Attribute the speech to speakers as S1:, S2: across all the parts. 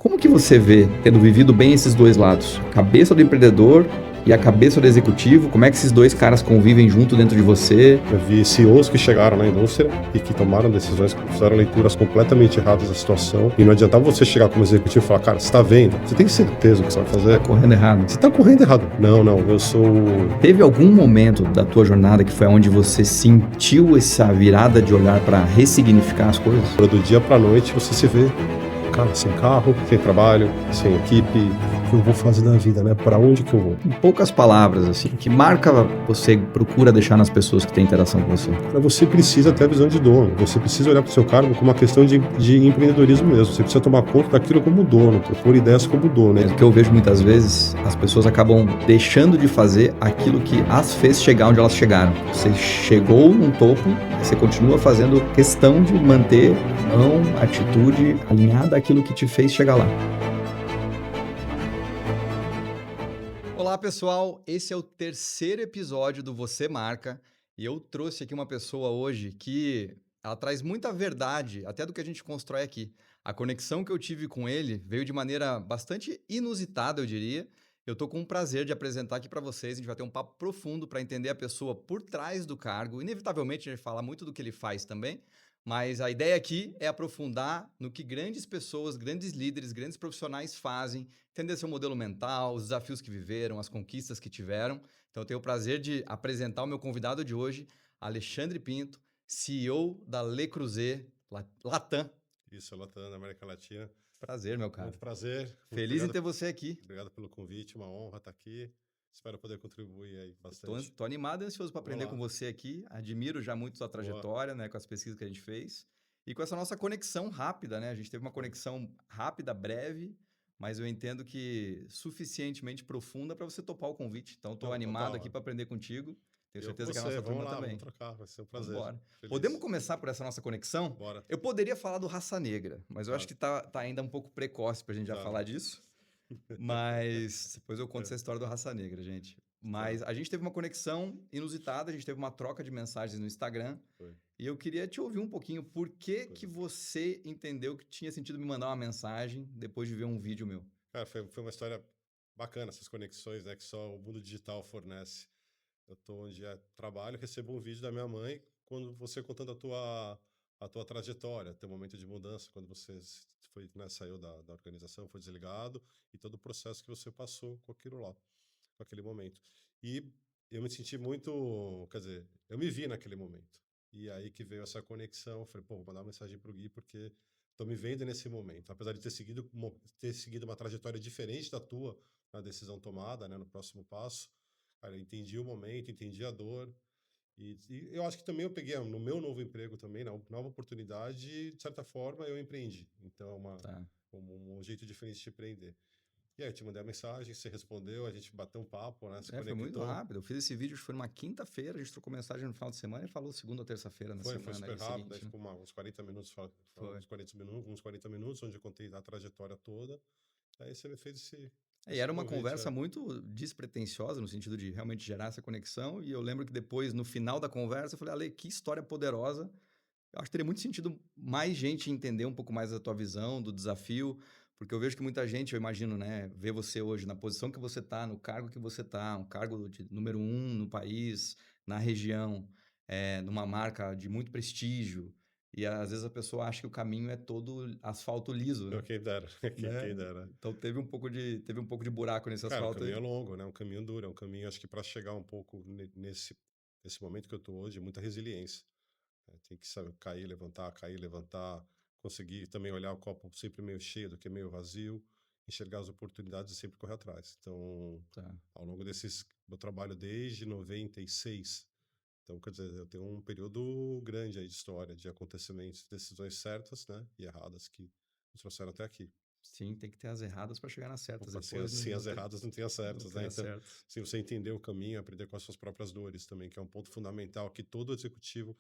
S1: Como que você vê, tendo vivido bem esses dois lados? A cabeça do empreendedor e a cabeça do executivo, como é que esses dois caras convivem junto dentro de você?
S2: Eu vi CEOs que chegaram na indústria e que tomaram decisões que fizeram leituras completamente erradas da situação. E não adiantava você chegar como executivo e falar, cara, você está vendo? Você tem certeza do que você vai fazer?
S1: Tá correndo errado.
S2: Você está correndo errado. Não, eu sou...
S1: Teve algum momento da tua jornada que foi onde você sentiu essa virada de olhar para ressignificar as coisas?
S2: Do dia para a noite você se vê, cara, sem carro, sem trabalho, sem equipe. O que eu vou fazer da vida, né? Para onde que eu vou?
S1: Em poucas palavras, assim, que marca você procura deixar nas pessoas que têm interação com você?
S2: Cara, você precisa ter a visão de dono. Você precisa olhar para o seu cargo como uma questão de empreendedorismo mesmo. Você precisa tomar conta daquilo como dono, propor ideias como dono.
S1: O que eu vejo muitas vezes, as pessoas acabam deixando de fazer aquilo que as fez chegar onde elas chegaram. Você chegou num topo, você continua fazendo questão de manter a atitude alinhada àquilo que te fez chegar lá. Olá pessoal, esse é o terceiro episódio do Você Marca e eu trouxe aqui uma pessoa hoje que ela traz muita verdade até do que a gente constrói aqui. A conexão que eu tive com ele veio de maneira bastante inusitada, eu diria. Eu tô com o prazer de apresentar aqui para vocês, a gente vai ter um papo profundo para entender a pessoa por trás do cargo. Inevitavelmente a gente vai falar muito do que ele faz também, mas a ideia aqui é aprofundar no que grandes pessoas, grandes líderes, grandes profissionais fazem, entender seu modelo mental, os desafios que viveram, as conquistas que tiveram. Então, eu tenho o prazer de apresentar o meu convidado de hoje, Alexandre Pinto, CEO da Le Creuset Latam.
S2: Isso, Latam, na América Latina.
S1: Prazer, meu cara.
S2: Muito prazer.
S1: Feliz em ter você aqui.
S2: Obrigado pelo convite, uma honra estar aqui. Espero poder contribuir aí bastante.
S1: Tô animado e ansioso para aprender com você aqui. Admiro já muito sua trajetória, né, com as pesquisas que a gente fez. E com essa nossa conexão rápida, né? A gente teve uma conexão rápida, breve, mas eu entendo que suficientemente profunda para você topar o convite. Então, tô animado aqui para aprender contigo. Tenho certeza que a nossa turma também.
S2: Vamos trocar, vai ser um prazer.
S1: Podemos começar por essa nossa conexão?
S2: Bora.
S1: Eu poderia falar do Raça Negra, mas eu acho que tá ainda um pouco precoce pra gente já falar disso. Mas depois eu conto essa história do Raça Negra, gente. Mas a gente teve uma conexão inusitada, a gente teve uma troca de mensagens no Instagram.
S2: Foi.
S1: E eu queria te ouvir um pouquinho. Por que você entendeu que tinha sentido me mandar uma mensagem depois de ver um vídeo meu?
S2: Cara, foi uma história bacana, essas conexões, né, que só o mundo digital fornece. Eu tô onde trabalho, recebo um vídeo da minha mãe quando você contando a tua trajetória, teu momento de mudança, quando você foi, né, saiu da organização, foi desligado e todo o processo que você passou com aquilo lá, com aquele momento. E eu me senti muito, quer dizer, eu me vi naquele momento. E aí que veio essa conexão, eu falei, pô, vou mandar uma mensagem pro Gui porque tô me vendo nesse momento. Apesar de ter seguido uma trajetória diferente da tua na decisão tomada, né, no próximo passo, cara, eu entendi o momento, entendi a dor. E eu acho que também eu peguei no meu novo emprego também, na nova oportunidade, de certa forma eu empreendi. Então, um jeito diferente de empreender. E aí eu te mandei a mensagem, você respondeu, a gente bateu um papo, né? Se
S1: Foi muito
S2: conectou.
S1: rápido. Eu fiz esse vídeo, foi numa quinta-feira, a gente trocou mensagem no final de semana e falou segunda ou terça-feira na semana.
S2: Foi super rápido,
S1: seguinte,
S2: ficou uns 40 minutos, uns 40 minutos, onde eu contei a trajetória toda. Aí você me fez esse...
S1: E era uma conversa muito despretensiosa, no sentido de realmente gerar essa conexão. E eu lembro que depois, no final da conversa, eu falei, Ale, que história poderosa. Eu acho que teria muito sentido mais gente entender um pouco mais da tua visão, do desafio, porque eu vejo que muita gente, eu imagino, né, vê você hoje na posição que você está, no cargo que você está, um cargo de número 1 no país, na região, numa marca de muito prestígio. E às vezes a pessoa acha que o caminho é todo asfalto liso, né?
S2: Quem dera, quem dera.
S1: Então teve um pouco de buraco nesse asfalto.
S2: O caminho é longo, né? Um caminho duro, é um caminho, acho que para chegar um pouco nesse momento que eu tô hoje, muita resiliência. Tem que saber cair, levantar, conseguir também olhar o copo sempre meio cheio do que meio vazio, enxergar as oportunidades e sempre correr atrás. Então, ao longo meu trabalho desde 96, então, quer dizer, eu tenho um período grande aí de história, de acontecimentos, decisões certas, né, e erradas que nos trouxeram até aqui.
S1: Sim, tem que ter as erradas para chegar nas certas.
S2: Sem as erradas não tem as certas, né? Então, se você entender o caminho, aprender com as suas próprias dores também, que é um ponto fundamental que todo executivo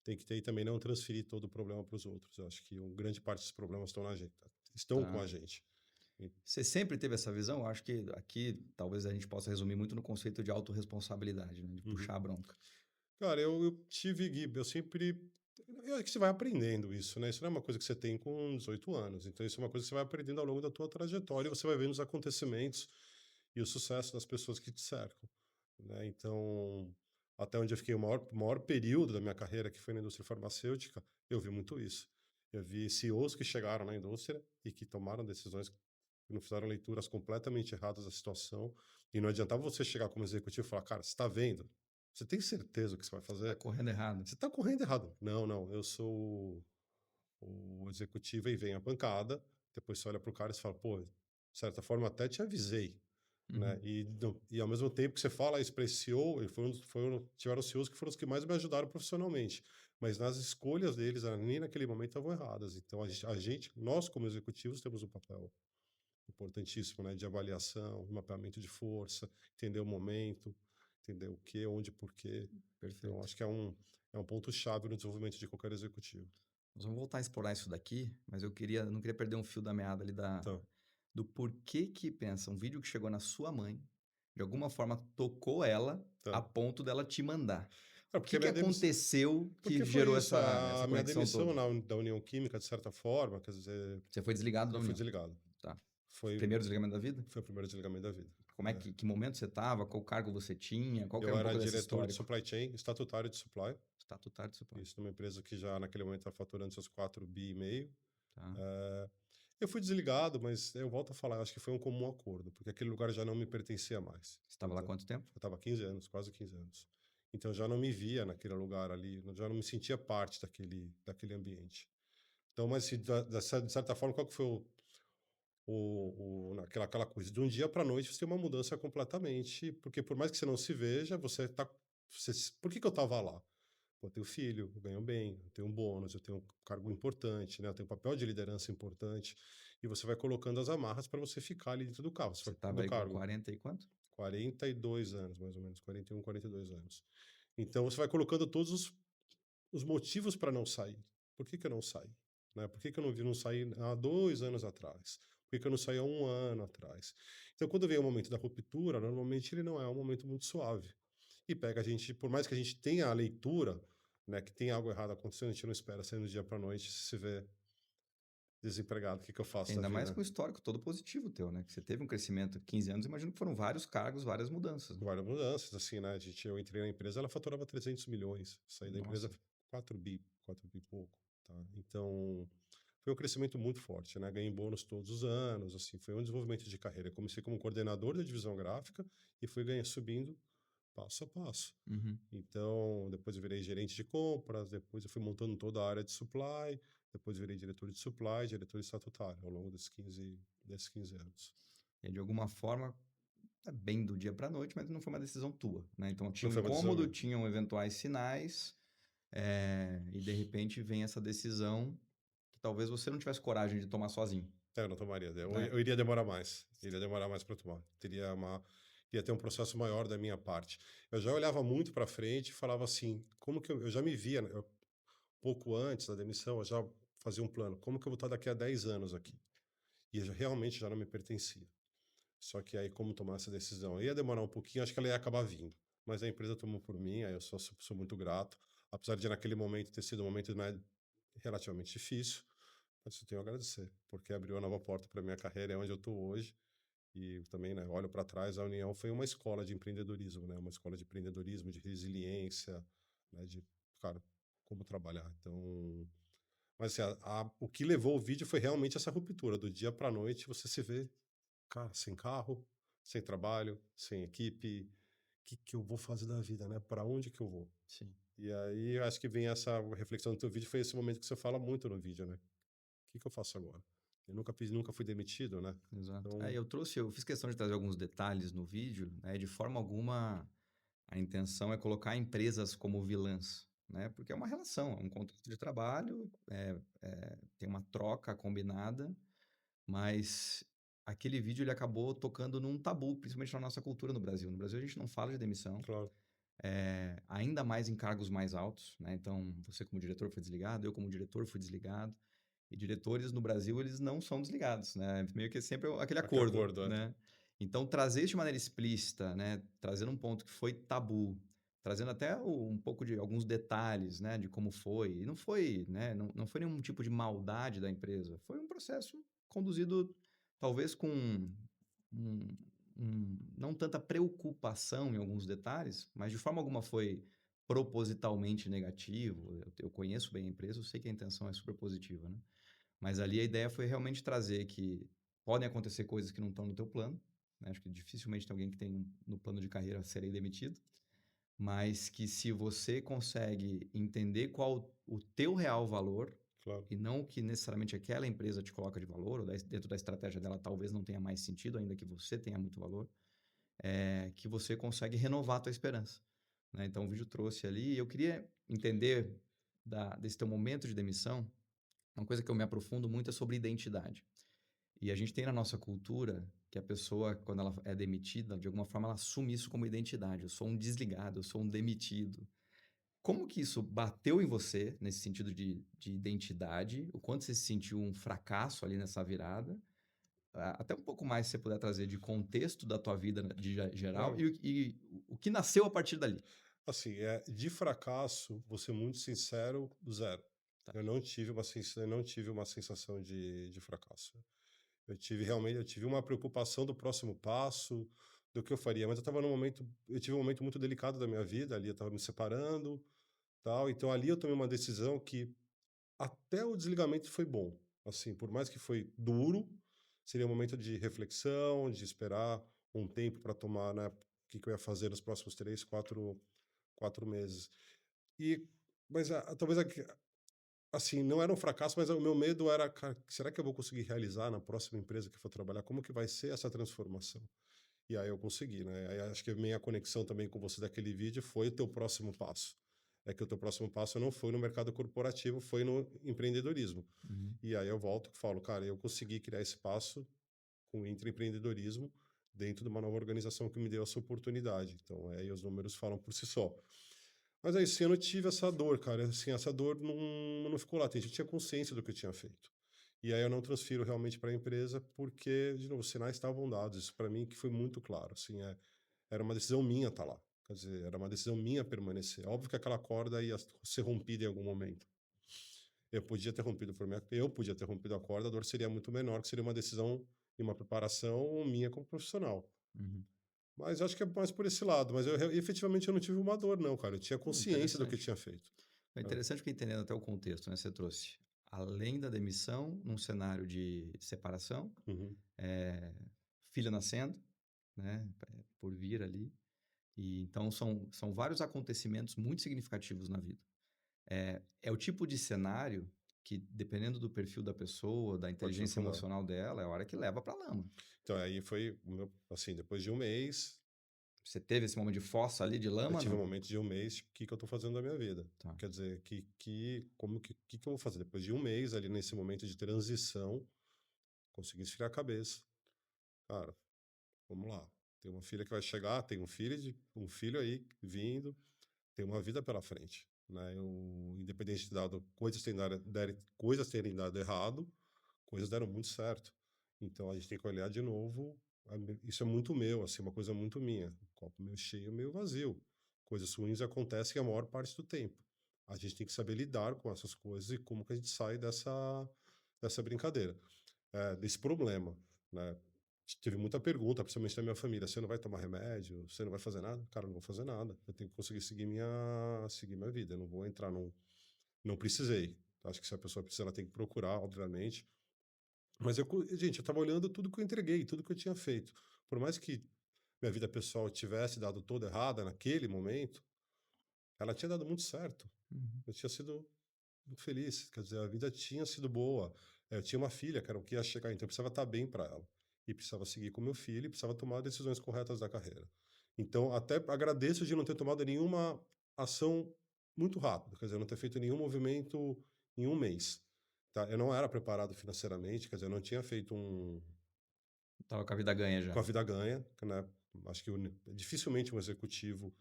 S2: tem que ter, e também não transferir todo o problema para os outros. Eu acho que grande parte dos problemas estão na gente, estão com a gente.
S1: Você sempre teve essa visão? Eu acho que aqui talvez a gente possa resumir muito no conceito de autorresponsabilidade, né? De puxar a bronca.
S2: Cara, eu tive, Gui, eu sempre... Eu acho que você vai aprendendo isso, né, isso não é uma coisa que você tem com 18 anos, então isso é uma coisa que você vai aprendendo ao longo da tua trajetória e você vai vendo os acontecimentos e o sucesso das pessoas que te cercam, né, então, até onde eu fiquei o maior período da minha carreira, que foi na indústria farmacêutica, eu vi muito isso. Eu vi CEOs que chegaram na indústria e que tomaram decisões que não fizeram leituras completamente erradas da situação, e não adiantava você chegar como executivo e falar: "Cara, você está vendo? Você tem certeza o que você vai
S1: Tá
S2: fazer?
S1: correndo errado.
S2: Você está correndo errado". "Não, não, eu sou o executivo", e vem a pancada, depois você olha para o cara e você fala: "Pô, de certa forma até te avisei", né,
S1: Uhum.
S2: e ao mesmo tempo que você fala isso para esse CEO, ele tiveram CEOs que foram os que mais me ajudaram profissionalmente, mas nas escolhas deles ali naquele momento estavam erradas, então nós como executivos temos um papel importantíssimo, né, de avaliação, mapeamento de força, entender o momento, entender o que, onde, por quê. Então,
S1: Perfeito.
S2: acho que é um ponto-chave no desenvolvimento de qualquer executivo.
S1: Nós vamos voltar a explorar isso daqui, mas não queria perder um fio da meada ali
S2: Tá,
S1: do porquê que pensa, um vídeo que chegou na sua mãe, de alguma forma tocou ela a
S2: tá.
S1: ponto dela te mandar.
S2: É,
S1: O
S2: porque
S1: que
S2: a
S1: que
S2: minha demissão,
S1: aconteceu que
S2: porque foi
S1: gerou
S2: isso,
S1: essa
S2: a minha
S1: conexão
S2: demissão
S1: toda?
S2: da União Química, de certa forma, quer dizer,
S1: Você foi desligado da
S2: eu fui
S1: União,
S2: desligado.
S1: tá.
S2: Foi,
S1: Primeiro desligamento da vida?
S2: foi o primeiro desligamento da vida.
S1: Como é
S2: É.
S1: que momento você estava? Qual cargo você tinha? Qual que era
S2: Eu
S1: um
S2: era
S1: pouco desse
S2: diretor de
S1: histórico?
S2: supply chain, estatutário de supply,
S1: Estatutário de supply,
S2: isso numa empresa que já naquele momento estava faturando seus 4,5 bi.
S1: tá.
S2: Eu fui desligado, mas eu volto a falar, eu acho que foi um comum acordo, porque aquele lugar já não me pertencia mais.
S1: Você estava lá
S2: Então,
S1: quanto tempo?
S2: eu estava 15 anos, quase 15 anos. Então eu já não me via naquele lugar ali, eu já não me sentia parte daquele ambiente. Então, mas se de certa forma, qual que foi aquela coisa? De um dia para a noite você tem uma mudança completamente, porque por mais que você não se veja, você tá. Por que eu estava lá? Pô, eu tenho filho, eu ganho bem, eu tenho um bônus, eu tenho um cargo importante, né? Eu tenho um papel de liderança importante. E você vai colocando as amarras para você ficar ali dentro do carro,
S1: Você estava
S2: do
S1: aí com
S2: cargo.
S1: 40 e quanto?
S2: 42 anos, mais ou menos, 41, 42 anos. Então você vai colocando todos os motivos para não sair. Por que, que eu não saí? Né? Por que, que eu não saí há 2 anos atrás? Por que, que eu não saí há 1 ano atrás? Então, quando vem o momento da ruptura, normalmente ele não é um momento muito suave. E pega a gente, por mais que a gente tenha a leitura, né, que tem algo errado acontecendo, a gente não espera sair do dia para noite se vê desempregado. O que, que eu faço da
S1: Ainda mais
S2: vida?
S1: com o histórico todo positivo teu, né? Que você teve um crescimento, 15 anos, imagino que foram vários cargos, várias mudanças, né?
S2: Várias mudanças, assim, né? Eu entrei na empresa, ela faturava 300 milhões. Saí da empresa
S1: Nossa,
S2: 4 bi, 4 bi e pouco, tá? Então, foi um crescimento muito forte, né? Ganhei bônus todos os anos, assim, foi um desenvolvimento de carreira. Eu comecei como coordenador da divisão gráfica e fui subindo passo a passo.
S1: uhum.
S2: Então, depois eu virei gerente de compras, depois eu fui montando toda a área de supply, depois virei diretor de supply, diretor estatutário, ao longo desses 15 anos.
S1: E de alguma forma, é bem do dia para a noite, mas não foi uma decisão tua, né? Então
S2: Não
S1: tinha um
S2: foi uma decisão
S1: incômodo,
S2: minha.
S1: tinham eventuais sinais, e de repente vem essa decisão que talvez você não tivesse coragem de tomar sozinho,
S2: Eu não tomaria. Eu,
S1: né?
S2: eu iria demorar mais. Iria demorar mais para tomar. Ia ter um processo maior da minha parte. Eu já olhava muito para frente e falava assim, como que eu já me via, né, pouco antes da demissão, eu já fazia um plano. Como que eu vou estar daqui a 10 anos aqui? E realmente já não me pertencia. Só que aí, como tomar essa decisão? Ia demorar um pouquinho, acho que ela ia acabar vindo. Mas a empresa tomou por mim, aí eu sou muito grato. Apesar de naquele momento ter sido um momento, né, relativamente difícil, mas eu tenho a agradecer, porque abriu uma nova porta para minha carreira, é onde eu estou hoje. E também, né, olho para trás, a União foi uma escola de empreendedorismo, né, uma escola de empreendedorismo, de resiliência, né, de, cara, como trabalhar. Então, mas assim, o que levou o vídeo foi realmente essa ruptura, do dia para noite você se vê, cara, sem carro, sem trabalho, sem equipe, o que que eu vou fazer da vida, né? Para onde que eu vou?
S1: Sim,
S2: E aí eu acho que vem essa reflexão do teu vídeo, foi esse momento que você fala muito no vídeo, né? O que que eu faço agora? Eu nunca fui demitido, né?
S1: exato.
S2: Então,
S1: Eu fiz questão de trazer alguns detalhes no vídeo, né? De forma alguma, a intenção é colocar empresas como vilãs, né? Porque é uma relação, é um contrato de trabalho, tem uma troca combinada, mas aquele vídeo ele acabou tocando num tabu, principalmente na nossa cultura no Brasil. No Brasil a gente não fala de demissão,
S2: claro,
S1: ainda mais em cargos mais altos, né? Então, você como diretor foi desligado, eu como diretor fui desligado. E diretores no Brasil, eles não são desligados, né? Meio que sempre aquele
S2: aquele
S1: acordo,
S2: acordo, é.
S1: né? Então, trazer isso de maneira explícita, né? Trazer um ponto que foi tabu, trazendo até um pouco de alguns detalhes, né, de como foi. E não foi, né, não foi nenhum tipo de maldade da empresa. Foi um processo conduzido talvez com um, não tanta preocupação em alguns detalhes, mas de forma alguma foi propositalmente negativo. Eu conheço bem a empresa, eu sei que a intenção é super positiva, né? Mas ali a ideia foi realmente trazer que podem acontecer coisas que não estão no teu plano, né? Acho que dificilmente tem alguém que tem no plano de carreira serei demitido, mas que se você consegue entender qual o teu real valor
S2: Claro,
S1: e não o que necessariamente aquela empresa te coloca de valor, ou dentro da estratégia dela talvez não tenha mais sentido, ainda que você tenha muito valor, é que você consegue renovar a tua esperança, né? Então o vídeo trouxe ali, e eu queria entender desse teu momento de demissão, uma coisa que eu me aprofundo muito é sobre identidade. E a gente tem na nossa cultura que a pessoa, quando ela é demitida, de alguma forma ela assume isso como identidade. Eu sou um desligado, eu sou um demitido. Como que isso bateu em você, nesse sentido de identidade? O quanto você se sentiu um fracasso ali nessa virada? Até um pouco mais, se você puder trazer de contexto da tua vida geral
S2: claro.
S1: e o que nasceu a partir dali.
S2: Assim, de fracasso, vou ser muito sincero, zero.
S1: Tá.
S2: Eu não tive uma sensação de fracasso. Eu tive uma preocupação do próximo passo, do que eu faria, mas eu tive um momento muito delicado da minha vida, ali eu estava me separando, tal, então ali eu tomei uma decisão que até o desligamento foi bom. Assim, por mais que foi duro, seria um momento de reflexão, de esperar um tempo para tomar, né, o que que eu ia fazer nos próximos 3, 4 meses. E mas talvez assim, não era um fracasso, mas o meu medo era: "Cara, será que eu vou conseguir realizar na próxima empresa que eu for trabalhar? Como que vai ser essa transformação?". E aí eu consegui, né. Aí acho que a minha conexão também com você daquele vídeo foi o teu próximo passo. É que o teu próximo passo não foi no mercado corporativo, foi no empreendedorismo.
S1: Uhum,
S2: E aí eu volto e falo: "Cara, eu consegui criar esse passo com o intraempreendedorismo dentro de uma nova organização que me deu essa oportunidade". Então, aí os números falam por si só. Mas aí esse ano eu tive essa dor, cara, assim, essa dor não ficou latente, eu tinha consciência do que eu tinha feito. E aí eu não transfiro realmente para a empresa, porque, de novo, os sinais estavam dados, isso para mim que foi muito claro, assim, era uma decisão minha estar lá, quer dizer, era uma decisão minha permanecer. Óbvio que aquela corda ia ser rompida em algum momento. Eu podia ter rompido a corda, a dor seria muito menor, que seria uma decisão e uma preparação minha como profissional.
S1: uhum.
S2: Mas acho que é mais por esse lado, mas efetivamente eu não tive uma dor não, cara, eu tinha consciência do que eu
S1: Interessante.
S2: tinha feito.
S1: É
S2: Hã.
S1: interessante porque entendendo até o contexto, né, você trouxe, além da demissão, num cenário de separação,
S2: Uhum.
S1: eh, filho nascendo, né, por vir ali, e então são vários acontecimentos muito significativos na vida. É o tipo de cenário que, dependendo do perfil da pessoa, da
S2: Pode
S1: inteligência
S2: surfar.
S1: emocional dela, é a hora que leva pra lama.
S2: Então, aí foi o meu assim, depois de um mês,
S1: Você teve esse momento de fossa ali, de
S2: eu
S1: lama,
S2: tive um
S1: não?
S2: momento de um mês, o que que eu tô fazendo da minha vida?
S1: Tá.
S2: Quer dizer, como que eu vou fazer? Depois de um mês ali nesse momento de transição, consegui esfriar a cabeça. Cara, vamos lá, tem uma filha que vai chegar, tem um filho aí vindo, tem uma vida pela frente, né, independente de dado coisas terem dado errado, coisas deram muito certo. Então a gente tem que olhar de novo, isso é muito meu, assim, uma coisa muito minha, copo meio cheio, meio vazio. Coisas ruins acontecem a maior parte do tempo. A gente tem que saber lidar com essas coisas e como que a gente sai dessa brincadeira, desse problema, né. Teve muita pergunta, principalmente da minha família: "Você não vai tomar remédio? Você não vai fazer nada?". Cara, eu não vou fazer nada, eu tenho que conseguir seguir minha vida, eu não vou entrar não precisei. Acho que se a pessoa precisa, ela tem que procurar, obviamente, mas gente, eu estava olhando tudo que eu entreguei, tudo que eu tinha feito. Por mais que minha vida pessoal tivesse dado toda errada naquele momento, ela tinha dado muito certo.
S1: Uhum.
S2: Eu tinha sido muito feliz, quer dizer, a vida tinha sido boa. Eu tinha uma filha, que era o que ia chegar, então eu precisava estar bem para ela. E precisava seguir com meu filho e precisava tomar decisões corretas da carreira. Então, até agradeço de não ter tomado nenhuma ação muito rápida, quer dizer, não ter feito nenhum movimento em um mês. Tá? Eu não era preparado financeiramente, quer dizer, eu não tinha feito
S1: Estava com a vida ganha
S2: com
S1: já.
S2: a vida ganha, né? Acho que dificilmente um executivo,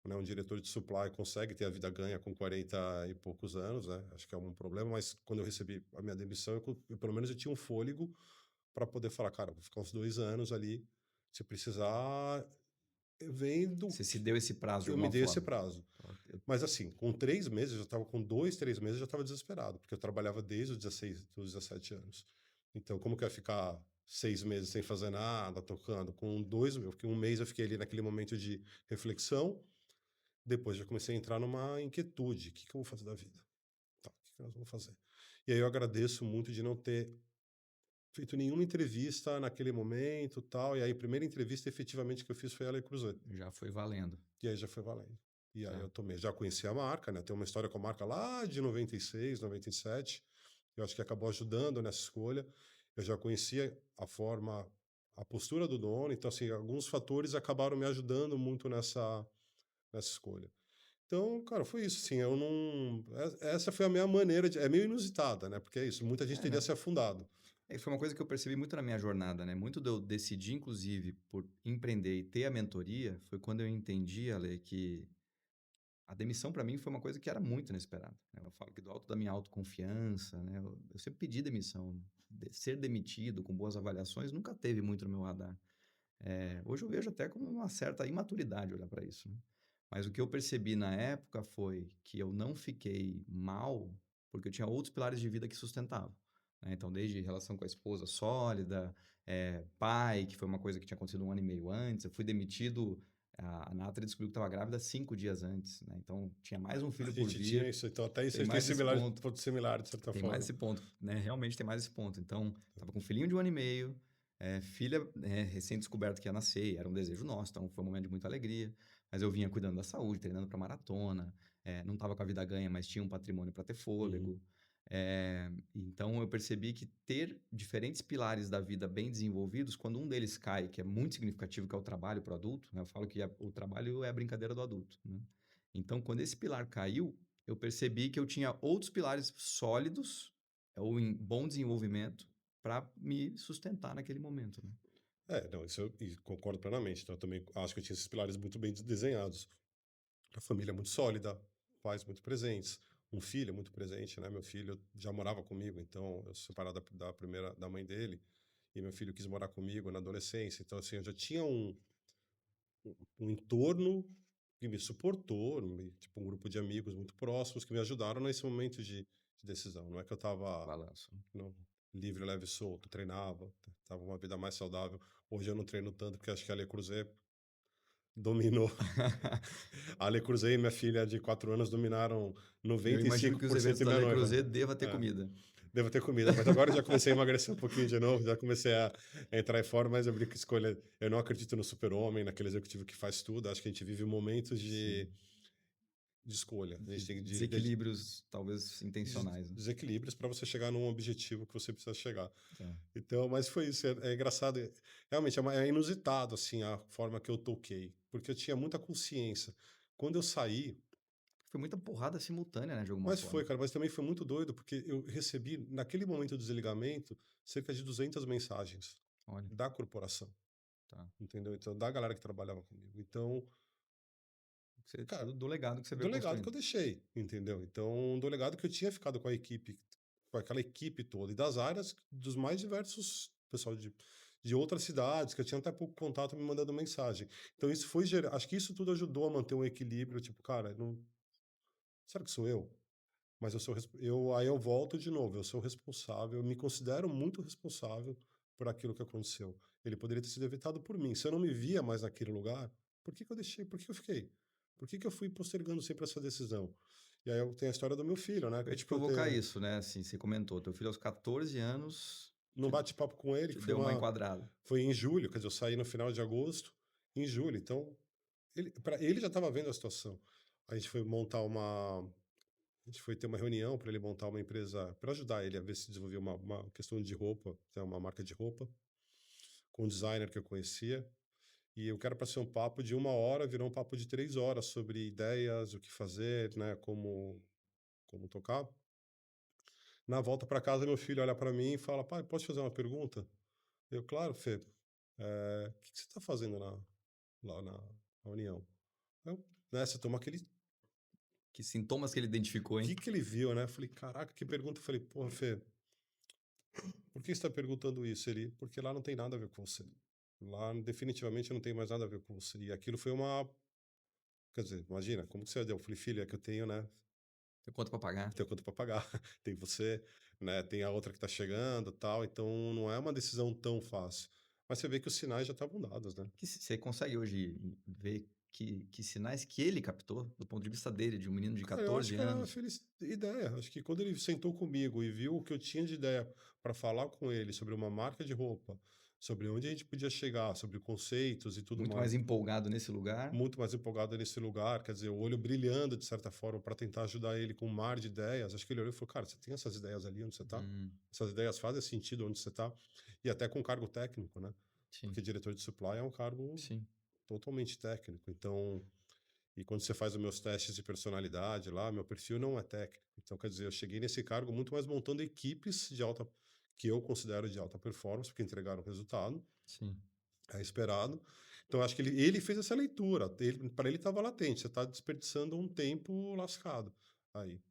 S2: né, um diretor de supply consegue ter a vida ganha com 40 e poucos anos, né? Acho que é um problema, mas quando eu recebi a minha demissão, pelo menos eu tinha um fôlego para poder falar, cara, vou ficar uns 2 anos ali, se precisar, vem do
S1: Você se deu esse prazo de
S2: eu me
S1: alguma
S2: dei esse
S1: forma.
S2: prazo.
S1: Ó, eu
S2: Mas assim, com 3 meses, eu já estava com 2, 3 meses, eu já estava desesperado, porque eu trabalhava desde os 16 dos 17 anos. Então, como que eu ia ficar 6 meses sem fazer nada, tocando? Com 2 eu fiquei 1 mês, eu fiquei ali naquele momento de reflexão, depois já comecei a entrar numa inquietude: "O que que eu vou fazer da vida? Tá, o que que nós vamos fazer?". E aí eu agradeço muito de não ter feito nenhuma entrevista naquele momento, tal, e aí a primeira entrevista efetivamente que eu fiz foi a Le Creuset.
S1: já foi valendo.
S2: E aí já foi valendo. E aí
S1: Tá.
S2: eu tomei, já conhecia a marca, né? Tem uma história com a marca lá de 96, 97. Eu acho que acabou ajudando nessa escolha. Eu já conhecia a forma, a postura do dono, então assim, alguns fatores acabaram me ajudando muito nessa escolha. Então, cara, foi isso, assim, eu não, essa foi a minha maneira de, é meio inusitada, né? Porque é isso, muita gente
S1: É,
S2: teria
S1: né?
S2: se afundado.
S1: Foi uma coisa que eu percebi muito na minha jornada, né? Muito de eu decidir, inclusive, por empreender e ter a mentoria, foi quando eu entendi, Ale, que a demissão para mim foi uma coisa que era muito inesperada, né? Eu falo que do alto da minha autoconfiança, né? Eu sempre pedi demissão. Ser demitido com boas avaliações nunca teve muito no meu radar. Hoje eu vejo até como uma certa imaturidade olhar para isso, né? Mas o que eu percebi na época foi que eu não fiquei mal porque eu tinha outros pilares de vida que sustentavam, né? Então, desde relação com a esposa sólida, pai, que foi uma coisa que tinha acontecido 1 ano e meio antes. Eu fui demitido, a Nathalie descobriu que estava grávida 5 dias antes, né? Então, tinha mais um
S2: A
S1: filho por
S2: gente tinha
S1: vir.
S2: isso, então até isso a
S1: Tem
S2: gente tem
S1: mais esse
S2: similar,
S1: ponto.
S2: ponto similar, de certa
S1: Tem mais
S2: forma.
S1: esse ponto, né? Realmente tem mais esse ponto. Então, tava com um filhinho de 1 ano e meio, filha, recém-descoberta que ia nascer, era um desejo nosso, então foi um momento de muita alegria. Mas eu vinha cuidando da saúde, treinando para maratona, não tava com a vida ganha, mas tinha um patrimônio para ter
S2: Uhum.
S1: fôlego. Então eu percebi que ter diferentes pilares da vida bem desenvolvidos, quando um deles cai, que é muito significativo, que é o trabalho para o adulto, né? Eu falo que o trabalho é a brincadeira do adulto, né? Então, quando esse pilar caiu, eu percebi que eu tinha outros pilares sólidos ou em bom desenvolvimento para me sustentar naquele momento, né?
S2: É, não, isso eu e concordo plenamente. Então, eu também acho que eu tinha esses pilares muito bem desenhados. A família muito sólida, pais muito presentes, um filho muito presente, né? Meu filho já morava comigo, então eu sou separado da primeira da mãe dele, e meu filho quis morar comigo na adolescência. Então, assim, eu já tinha um entorno que me suportou, tipo um grupo de amigos muito próximos que me ajudaram nesse momento de decisão. Não é que eu estava
S1: Balanço.
S2: não, livre, leve e solto, treinava, tava uma vida mais saudável. Hoje eu não treino tanto porque acho que a Le Creuset dominou. A Le Creuset e minha filha de 4 anos dominaram
S1: Eu imagino que os
S2: 95%
S1: eventos
S2: e
S1: da
S2: minha
S1: Le
S2: noiva.
S1: Creuset deva ter
S2: É,
S1: comida.
S2: devo ter comida, mas agora eu já comecei a emagrecer um pouquinho de novo, já comecei a entrar em forma, mas eu brinco que escolha. Eu não acredito no super-homem, naquele executivo que faz tudo. Acho que a gente vive momentos
S1: Sim.
S2: de escolha. A gente tem
S1: Desequilíbrios, talvez intencionais, né?
S2: desequilíbrios para você chegar num objetivo que você precisa chegar.
S1: Tá.
S2: Então, mas foi isso, é engraçado, realmente é inusitado, assim, a forma que eu toquei, porque eu tinha muita consciência. Quando eu saí,
S1: Foi muita porrada simultânea, né, de alguma
S2: mas
S1: forma.
S2: foi, cara, mas também foi muito doido, porque eu recebi, naquele momento do desligamento, cerca de 200 mensagens
S1: Olha,
S2: da corporação,
S1: tá.
S2: entendeu? Então, da galera que trabalhava comigo. Então, cara,
S1: Do legado que você
S2: do
S1: veio
S2: legado que
S1: construindo.
S2: eu deixei, entendeu? Então, do legado que eu tinha ficado com a equipe, com aquela equipe toda, e das áreas dos mais diversos, pessoal de outras cidades, que eu tinha até pouco contato me mandando mensagem. Então, isso foi acho que isso tudo ajudou a manter um equilíbrio, tipo, cara, não, será que sou eu? Mas eu sou, aí eu volto de novo, eu sou responsável, eu me considero muito responsável por aquilo que aconteceu. Ele poderia ter sido evitado por mim. Se eu não me via mais naquele lugar, por que que eu deixei? Por que que eu fiquei? Por que que eu fui postergando sempre essa decisão? E aí eu tenho a história do meu filho, né?
S1: Eu
S2: Que
S1: ia te
S2: tipo,
S1: provocar isso, né? Assim, você comentou, teu filho aos 14 anos
S2: num
S1: te,
S2: bate-papo com ele,
S1: te
S2: que
S1: deu uma enquadrada.
S2: foi em julho, quer dizer, eu saí no final de agosto, em julho. Então, ele já estava vendo a situação. A gente foi montar uma A gente foi ter uma reunião para ele montar uma empresa, para ajudar ele a ver se desenvolvia uma questão de roupa, né, uma marca de roupa, com um designer que eu conhecia. E eu quero para ser um papo de 1 hora, virou um papo de 3 horas sobre ideias, o que fazer, né, como tocar. Na volta para casa, meu filho olha para mim e fala: pai, posso te fazer uma pergunta? Eu, claro, Fê, o que que você está fazendo lá na União? Eu, né, você toma aquele.
S1: Que sintomas que ele identificou,
S2: O
S1: hein?
S2: que que ele viu, né? Eu falei, caraca, que pergunta. Eu falei, porra, Fê, por que você está perguntando isso? Ele, porque lá não tem nada a ver com você. Lá definitivamente não tem mais nada a ver com você. E aquilo foi uma quer dizer, imagina, como que você deu? Eu falei: "Filha, é que eu tenho, né,
S1: Tem conta pra pagar.
S2: tenho conta para pagar, tem você, né, tem a outra que tá chegando, tal", então não é uma decisão tão fácil. Mas você vê que os sinais já estavam dados, né.
S1: Que você consegue hoje ver que sinais que ele captou, do ponto de vista dele, de um menino de
S2: Cara, eu acho
S1: 14
S2: que era a
S1: anos?
S2: feliz ideia. Acho que quando ele sentou comigo e viu o que eu tinha de ideia para falar com ele sobre uma marca de roupa, sobre onde a gente podia chegar, sobre conceitos e tudo
S1: Muito mais
S2: mais,
S1: empolgado nesse lugar.
S2: muito mais empolgado nesse lugar, quer dizer, o olho brilhando de certa forma para tentar ajudar ele com um mar de ideias. Acho que ele olhou e falou: "Cara, você tem essas ideias ali onde você está?
S1: Hum,
S2: Essas ideias fazem sentido onde você está?" E até com cargo técnico, né?
S1: sim,
S2: Porque diretor de supply é um cargo
S1: sim,
S2: totalmente técnico. Então, e quando você faz os meus testes de personalidade lá, meu perfil não é técnico. Então, quer dizer, eu cheguei nesse cargo muito mais montando equipes de alta, que eu considero de alta performance, porque entregaram resultado,
S1: sim.
S2: é esperado. Então, acho que ele fez essa leitura. Para ele estava latente. Você está desperdiçando um tempo lascado aí.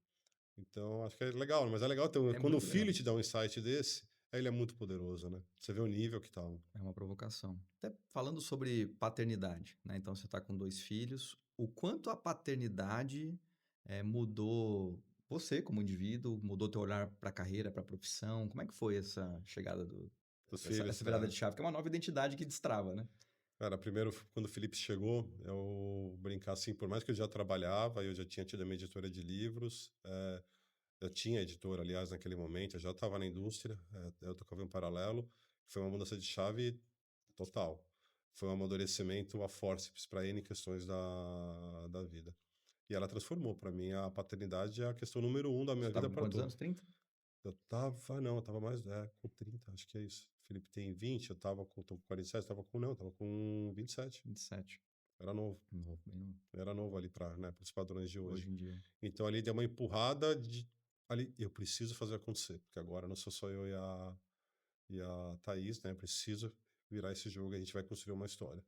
S2: Então, acho que é legal. Mas é legal ter,
S1: É
S2: quando o
S1: muito legal.
S2: filho te dá um insight desse, aí ele é muito poderoso, né? Você vê o nível que tá.
S1: É uma provocação. Até falando sobre paternidade, né, então você está com 2 filhos, o quanto a paternidade, mudou você como indivíduo, mudou teu olhar para a carreira, para a profissão, como é que foi essa chegada do
S2: Dos
S1: essa
S2: filhos,
S1: virada
S2: é.
S1: de chave? Que é uma nova identidade que destrava, né?
S2: Cara, primeiro, quando o Felipe chegou, eu brincar assim, por mais que eu já trabalhava, eu já tinha tido a minha editora de livros, eu tinha editora, aliás, naquele momento, eu já estava na indústria, eu tocava em paralelo, foi uma mudança de chave total. Foi um amadurecimento a forceps para N questões da vida. E ela transformou. Para mim, a paternidade é a questão número um da
S1: Você
S2: minha
S1: estava
S2: vida
S1: com
S2: para
S1: quantos
S2: todo.
S1: anos? 30?
S2: Não, eu tava mais, com 30, acho que é isso. O Felipe tem 20, tô com 47, tava com 27.
S1: 27.
S2: Era novo.
S1: Novo, bem novo.
S2: Era novo ali para, né, para os padrões de hoje.
S1: Hoje em dia.
S2: Então ali deu uma empurrada de ali, eu preciso fazer acontecer, porque agora não sou só eu e a Thaís, né? Preciso virar esse jogo, a gente vai construir uma história.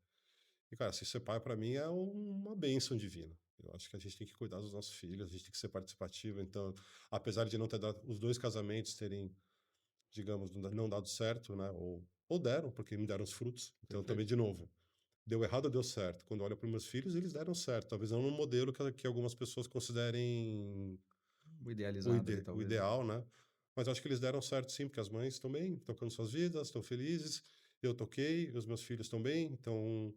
S2: E cara, assim, ser pai para mim é uma bênção divina. Eu acho que a gente tem que cuidar dos nossos filhos, a gente tem que ser participativo. Então, apesar de não ter dado, os dois casamentos terem, digamos, não dado certo, né? Ou deram, porque me deram os frutos. Então, também,
S1: Perfeito.
S2: de novo, deu errado ou deu certo? Quando eu olho para meus filhos, eles deram certo. Talvez não no modelo que algumas pessoas considerem
S1: O idealizado ali,
S2: o
S1: talvez, né?
S2: ideal, né? Mas acho que eles deram certo sim, porque as mães estão bem, tocando suas vidas, estão felizes. Eu toquei, os meus filhos estão bem. Então,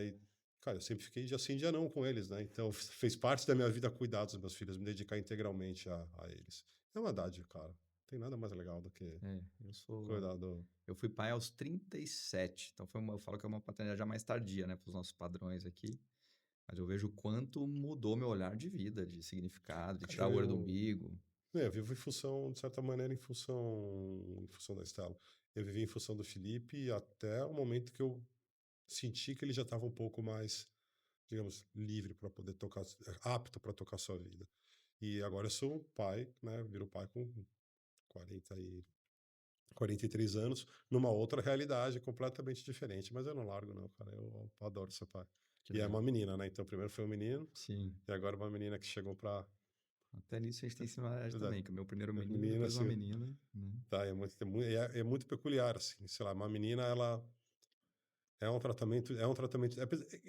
S2: e, cara, eu sempre fiquei dia sim, dia não com eles, né? Então, fez parte da minha vida cuidar dos meus filhos, me dedicar integralmente a eles. É uma dádiva, cara. Não tem nada mais legal do que
S1: Eu
S2: cuidar do.
S1: eu fui pai aos 37, então eu falo que é uma paternidade já mais tardia, né, para os nossos padrões aqui, mas eu vejo o quanto mudou meu olhar de vida, de significado, de
S2: Cara,
S1: tirar o olho do umbigo.
S2: eu vivo em função, de certa maneira, em função da Estela. Eu vivi em função do Felipe até o momento que eu senti que ele já estava um pouco mais, digamos, livre para poder tocar, apto para tocar sua vida. E agora eu sou pai, né? Viro pai com 40 e 43 anos, numa outra realidade completamente diferente. Mas eu não largo, não, cara. Eu adoro ser pai.
S1: Que
S2: E é
S1: legal.
S2: uma menina, né? Então, primeiro foi um menino,
S1: Sim,
S2: e agora uma menina que chegou para.
S1: até nisso a gente tem similaridade também, que o meu primeiro menino,
S2: Menina,
S1: depois uma
S2: assim,
S1: menina, né.
S2: tá, é muito peculiar, assim. Sei lá, uma menina, ela é um tratamento.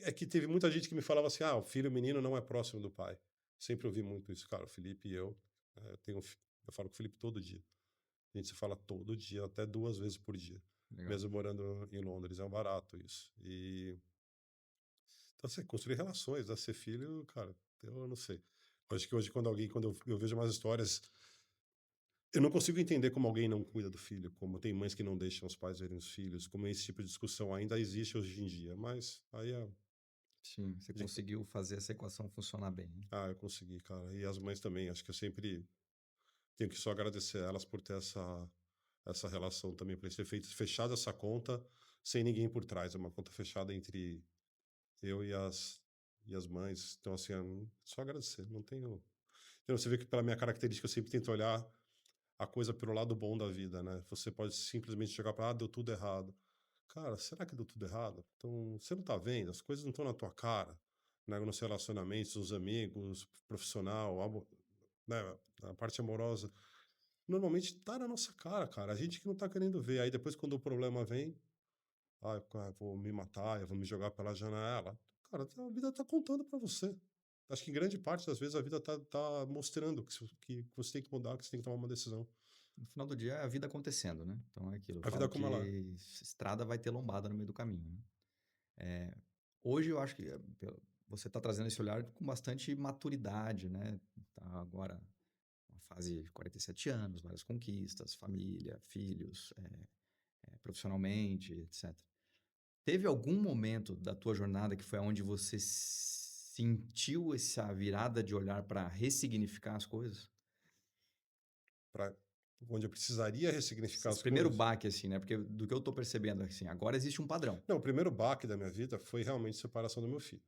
S2: É que teve muita gente que me falava assim: ah, o filho menino não é próximo do pai. Sempre ouvi muito isso, cara. O Felipe e eu, eu falo com o Felipe todo dia. A gente se fala todo dia, até 2 vezes por dia.
S1: Legal.
S2: Mesmo morando em Londres, é um barato isso. Então, assim, construir relações, né? Ser filho, cara, eu não sei. Acho que hoje, quando eu vejo mais histórias, eu não consigo entender como alguém não cuida do filho, como tem mães que não deixam os pais verem os filhos, como esse tipo de discussão ainda existe hoje em dia. Mas aí é.
S1: Sim, você
S2: de-
S1: conseguiu fazer essa equação funcionar bem, né.
S2: eu consegui, cara. E as mães também. Acho que eu sempre tenho que só agradecer a elas por ter essa relação também, por eles ter feito, fechado essa conta sem ninguém por trás. É uma conta fechada entre eu e as mães. Então, assim, só agradecer. Não tenho. Então, você vê que pela minha característica eu sempre tento olhar a coisa pelo lado bom da vida, né? Você pode simplesmente chegar para, deu tudo errado. Cara, será que deu tudo errado? Então, você não tá vendo, as coisas não estão na tua cara, né? Nos relacionamentos, nos amigos, profissional, né? A parte amorosa. Normalmente tá na nossa cara, cara. A gente que não tá querendo ver. Aí depois, quando o problema vem, Vou me matar, eu vou me jogar pela janela. Cara, a vida tá contando pra você. Acho que em grande parte das vezes a vida tá mostrando que você tem que mudar, que você tem que tomar uma decisão.
S1: No final do dia é a vida acontecendo, né? Então é aquilo. Eu
S2: A vida
S1: falo
S2: é como ela é.
S1: que estrada vai ter lombada no meio do caminho, né? Hoje eu acho que você está trazendo esse olhar com bastante maturidade, né? Tá agora uma fase de 47 anos, várias conquistas, família, filhos, profissionalmente, etc. Teve algum momento da tua jornada que foi onde você sentiu essa virada de olhar para ressignificar as coisas?
S2: Pra onde eu precisaria ressignificar
S1: Esse
S2: as
S1: primeiro
S2: coisas.
S1: baque, assim, né? Porque do que eu tô percebendo, assim, agora existe um padrão.
S2: Não, o primeiro baque da minha vida foi realmente a separação do meu filho.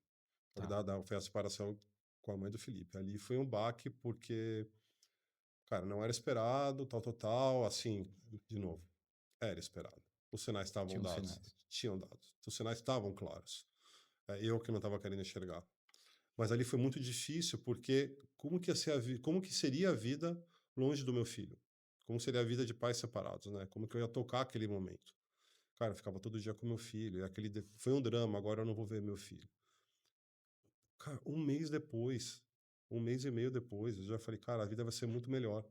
S2: Na
S1: Tá,
S2: verdade, foi a separação com a mãe do Felipe. Ali foi um baque porque, cara, não era esperado, tal, tal, tal. Assim, de novo, era esperado. Os sinais estavam
S1: tinha os
S2: dados,
S1: sinais.
S2: tinham dados. Os sinais estavam claros. Eu que não estava querendo enxergar. Mas ali foi muito difícil porque como que ia ser como que seria a vida longe do meu filho? Como seria a vida de pais separados, né? Como que eu ia tocar aquele momento? Cara, eu ficava todo dia com meu filho, e foi um drama, agora eu não vou ver meu filho. Cara, um mês depois, um mês e meio depois, eu já falei, cara, a vida vai ser muito melhor,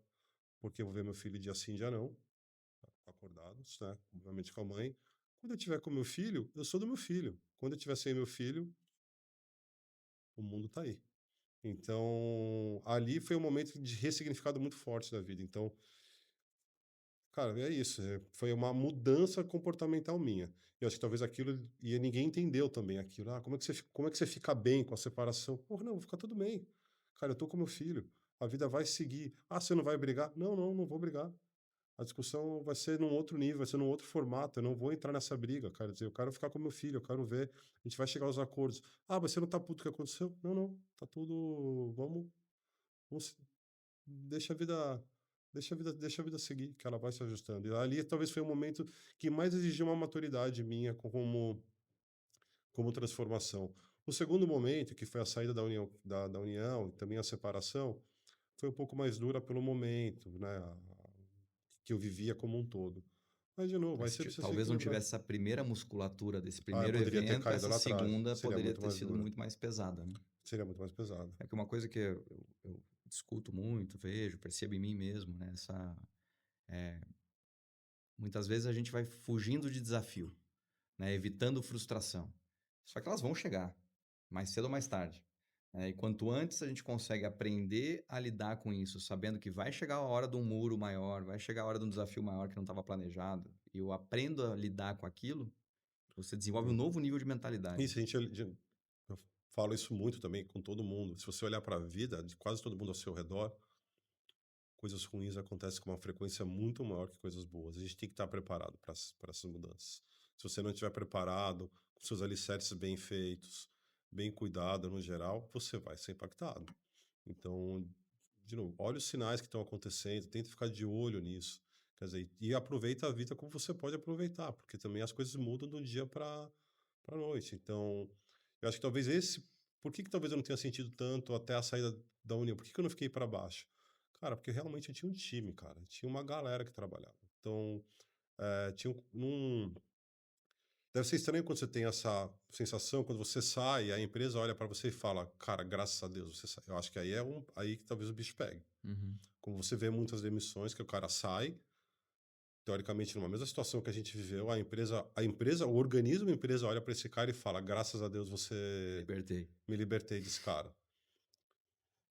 S2: porque eu vou ver meu filho dia sim, dia não, acordados, né? Obviamente com a mãe. Quando eu tiver com meu filho, eu sou do meu filho. Quando eu tiver sem meu filho, o mundo tá aí. Então, ali foi um momento de ressignificado muito forte da vida. Então, cara, é isso. Foi uma mudança comportamental minha. Eu acho que talvez aquilo. E ninguém entendeu também aquilo. Como é que você fica bem com a separação? Porra, não, vou ficar tudo bem. Cara, eu tô com meu filho. A vida vai seguir. Ah, você não vai brigar? Não, não, não vou brigar. A discussão vai ser num outro nível, vai ser num outro formato. Eu não vou entrar nessa briga, cara. Dizer, eu quero ficar com meu filho, eu quero ver. A gente vai chegar aos acordos. Ah, mas você não tá puto com o que aconteceu? Não, não. Tá tudo. Vamos deixa a vida deixa a vida seguir, que ela vai se ajustando. E ali talvez foi o momento que mais exigiu uma maturidade minha como transformação. O segundo momento, que foi a saída da união e também a separação, foi um pouco mais dura pelo momento, né, que eu vivia como um todo. Mas de novo,
S1: Mas
S2: aí você precisa se
S1: talvez não
S2: equilibrar.
S1: tivesse essa primeira musculatura desse
S2: Eu
S1: primeiro
S2: poderia ter
S1: evento,
S2: caído
S1: essa
S2: lá atrás,
S1: segunda
S2: seria
S1: poderia
S2: muito
S1: ter
S2: mais
S1: sido
S2: dura,
S1: muito mais pesada, né?
S2: seria muito mais pesado.
S1: É que uma coisa que eu discuto muito, vejo, percebo em mim mesmo, né? Muitas vezes a gente vai fugindo de desafio, né? Evitando frustração. Só que elas vão chegar, mais cedo ou mais tarde. E quanto antes a gente consegue aprender a lidar com isso, sabendo que vai chegar a hora de um muro maior, vai chegar a hora de um desafio maior que não estava planejado, e eu aprendo a lidar com aquilo, você desenvolve um
S2: Uhum.
S1: novo nível de mentalidade.
S2: Isso, eu falo isso muito também com todo mundo. Se você olhar para a vida de quase todo mundo ao seu redor, coisas ruins acontecem com uma frequência muito maior que coisas boas. A gente tem que estar preparado para essas mudanças. Se você não estiver preparado, com seus alicerces bem feitos, bem cuidado no geral, você vai ser impactado. Então, de novo, olha os sinais que estão acontecendo, tenta ficar de olho nisso. Quer dizer, e aproveita a vida como você pode aproveitar, porque também as coisas mudam do dia para noite. Então, eu acho que talvez por que talvez eu não tenha sentido tanto até a saída da União? Por que eu não fiquei para baixo? Cara, porque realmente eu tinha um time, cara. Tinha uma galera que trabalhava. Então, tinha deve ser estranho quando você tem essa sensação, quando você sai, a empresa olha para você e fala, cara, graças a Deus você sai. Eu acho que aí que talvez o bicho pegue.
S1: Uhum.
S2: Como você vê muitas demissões que o cara sai, teoricamente numa mesma situação que a gente viveu, o organismo, a empresa olha para esse cara e fala, graças a Deus você
S1: Libertei.
S2: me libertei desse cara.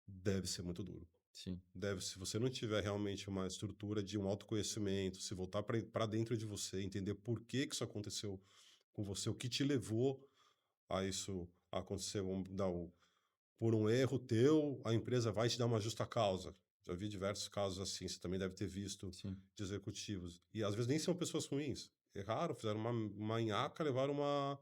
S2: Deve ser muito duro.
S1: Sim.
S2: Se você não tiver realmente uma estrutura de um autoconhecimento, se voltar para dentro de você, entender por que que isso aconteceu com você, o que te levou a isso acontecer, por um erro teu, a empresa vai te dar uma justa causa. Já vi diversos casos assim, você também deve ter visto
S1: Sim.
S2: de executivos. E às vezes nem são pessoas ruins. Erraram, fizeram uma nhaca, levaram uma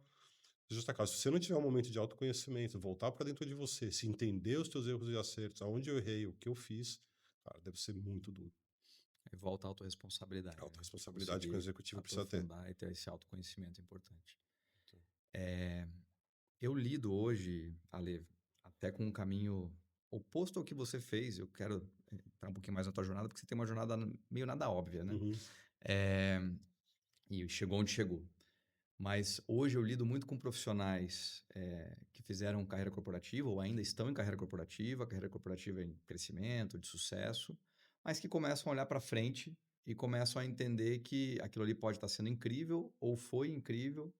S2: justa causa. Se você não tiver um momento de autoconhecimento, voltar para dentro de você, se entender os teus erros e acertos, aonde eu errei, o que eu fiz, cara, deve ser muito duro.
S1: Aí volta a autorresponsabilidade,
S2: A
S1: né? De
S2: autorresponsabilidade que o
S1: conseguir
S2: executivo precisa ter.
S1: aprofundar e ter esse autoconhecimento importante. Eu lido hoje, Ale, até com um caminho oposto ao que você fez. Eu quero entrar um pouquinho mais na tua jornada, porque você tem uma jornada meio nada óbvia, né?
S2: Uhum.
S1: É, e chegou onde chegou. Mas hoje eu lido muito com profissionais, que fizeram carreira corporativa ou ainda estão em carreira corporativa em crescimento, de sucesso, mas que começam a olhar para frente e começam a entender que aquilo ali pode estar sendo incrível ou foi incrível,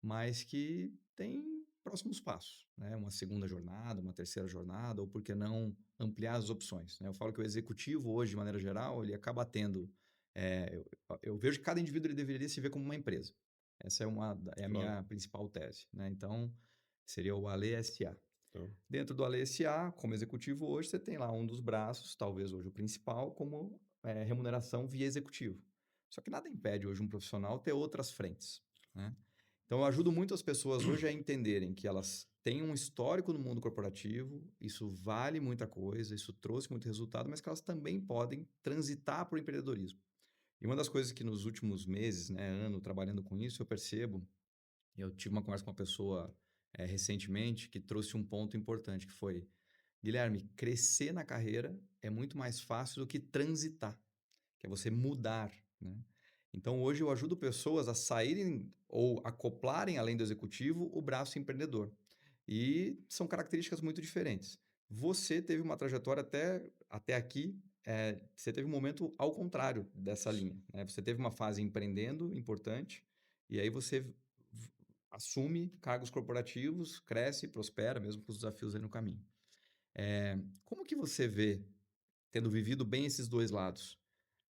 S1: mas que tem próximos passos, né? Uma segunda jornada, uma terceira jornada, ou por que não ampliar as opções, né? Eu falo que o executivo hoje, de maneira geral, ele acaba tendo... eu vejo que cada indivíduo ele deveria se ver como uma empresa. Essa é a
S2: Claro.
S1: minha principal tese, né? Então, seria o Ale SA.
S2: Então,
S1: Dentro do Ale SA, como executivo hoje, você tem lá um dos braços, talvez hoje o principal, como remuneração via executivo. Só que nada impede hoje um profissional ter outras frentes, né? Então, eu ajudo muito as pessoas hoje a entenderem que elas têm um histórico no mundo corporativo, isso vale muita coisa, isso trouxe muito resultado, mas que elas também podem transitar para o empreendedorismo. E uma das coisas que nos últimos meses, né, ano, trabalhando com isso, eu percebo, eu tive uma conversa com uma pessoa recentemente que trouxe um ponto importante, que foi, Guilherme, crescer na carreira é muito mais fácil do que transitar, que é você mudar, né? Então, hoje eu ajudo pessoas a saírem ou acoplarem, além do executivo, o braço empreendedor. E são características muito diferentes. Você teve uma trajetória até aqui, você teve um momento ao contrário dessa linha, né? Você teve uma fase empreendendo importante, e aí você assume cargos corporativos, cresce, prospera, mesmo com os desafios aí no caminho. Como que você vê, tendo vivido bem esses dois lados,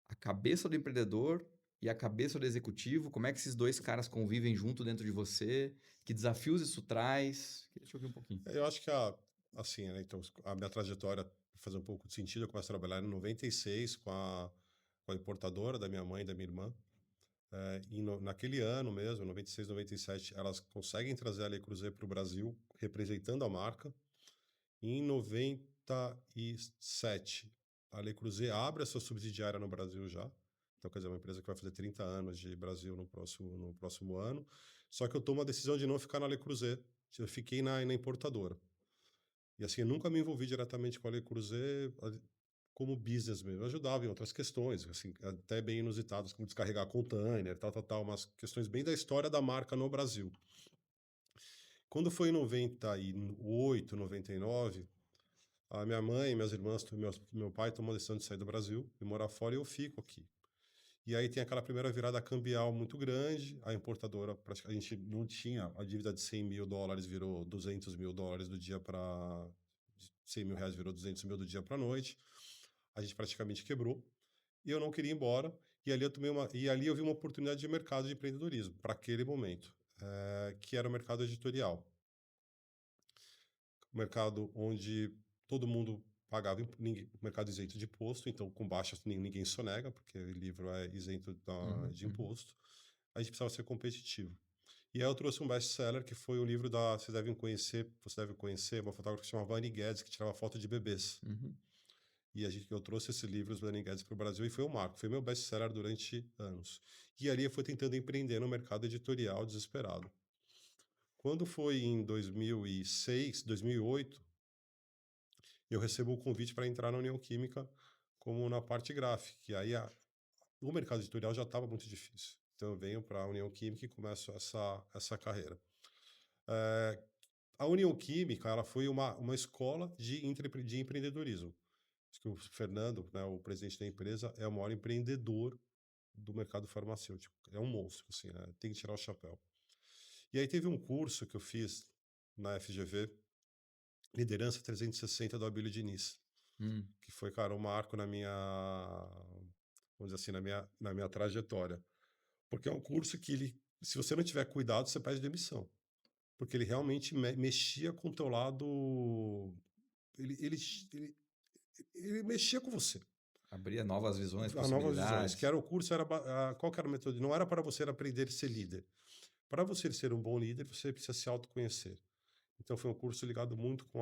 S1: a cabeça do empreendedor e a cabeça do executivo, como é que esses dois caras convivem junto dentro de você? Que desafios isso traz? Queria te ouvir um pouquinho.
S2: eu acho que assim, né, então, a minha trajetória, pra fazer um pouco de sentido, eu começo a trabalhar em 96 com a importadora da minha mãe e da minha irmã. Naquele ano mesmo, 96, 97, elas conseguem trazer a Le Creuset para o Brasil, representando a marca. Em 97, a Le Creuset abre a sua subsidiária no Brasil já. Então, quer dizer, é uma empresa que vai fazer 30 anos de Brasil no próximo ano. Só que eu tomo a decisão de não ficar na Le Creuset. Eu fiquei na importadora. E assim, eu nunca me envolvi diretamente com a Le Creuset como business mesmo. Eu ajudava em outras questões, assim, até bem inusitadas, como descarregar container, tal, umas questões bem da história da marca no Brasil. Quando foi em 98, 99, a minha mãe, minhas irmãs, meu pai tomou a decisão de sair do Brasil e morar fora e eu fico aqui. E aí tem aquela primeira virada cambial muito grande, a importadora, a gente não tinha, a dívida de 100 mil dólares virou 200 mil dólares do dia para... 100 mil reais virou 200 mil do dia para a noite. A gente praticamente quebrou e eu não queria ir embora. E ali eu vi uma oportunidade de mercado de empreendedorismo para aquele momento, que era o mercado editorial. Um mercado onde todo mundo pagava, mercado isento de imposto, então com baixas ninguém sonega, porque o livro é isento
S1: Uhum,
S2: de
S1: uhum,
S2: imposto. A gente precisava ser competitivo. E aí eu trouxe um best-seller que foi o livro você deve conhecer, uma fotógrafa que se chama Vani Guedes, que tirava foto de bebês.
S1: uhum.
S2: E eu trouxe esse livro, os Vani Guedes, para o Brasil e foi um marco. Foi meu best-seller durante anos. E ali eu fui tentando empreender no mercado editorial desesperado. Quando foi em 2006, 2008, eu recebo o convite para entrar na União Química como na parte gráfica. E aí o mercado editorial já estava muito difícil. Então eu venho para a União Química e começo essa carreira. É, a União Química ela foi uma escola de empreendedorismo. Acho que o Fernando, né, o presidente da empresa, é o maior empreendedor do mercado farmacêutico. É um monstro, assim, né? Tem que tirar o chapéu. E aí teve um curso que eu fiz na FGV, Liderança 360 do Abílio Diniz,
S1: Hum,
S2: que foi, cara, um marco vamos dizer assim, na minha trajetória. Porque é um curso que se você não tiver cuidado, você pede demissão. Porque ele realmente mexia com o teu lado, ele, ele, ele, ele mexia com você.
S1: abria novas visões,
S2: A novas visões, que
S1: possibilidades.
S2: era o curso, qual que era a metodologia? Não era para você aprender a ser líder. Para você ser um bom líder, você precisa se autoconhecer. Então foi um curso ligado muito com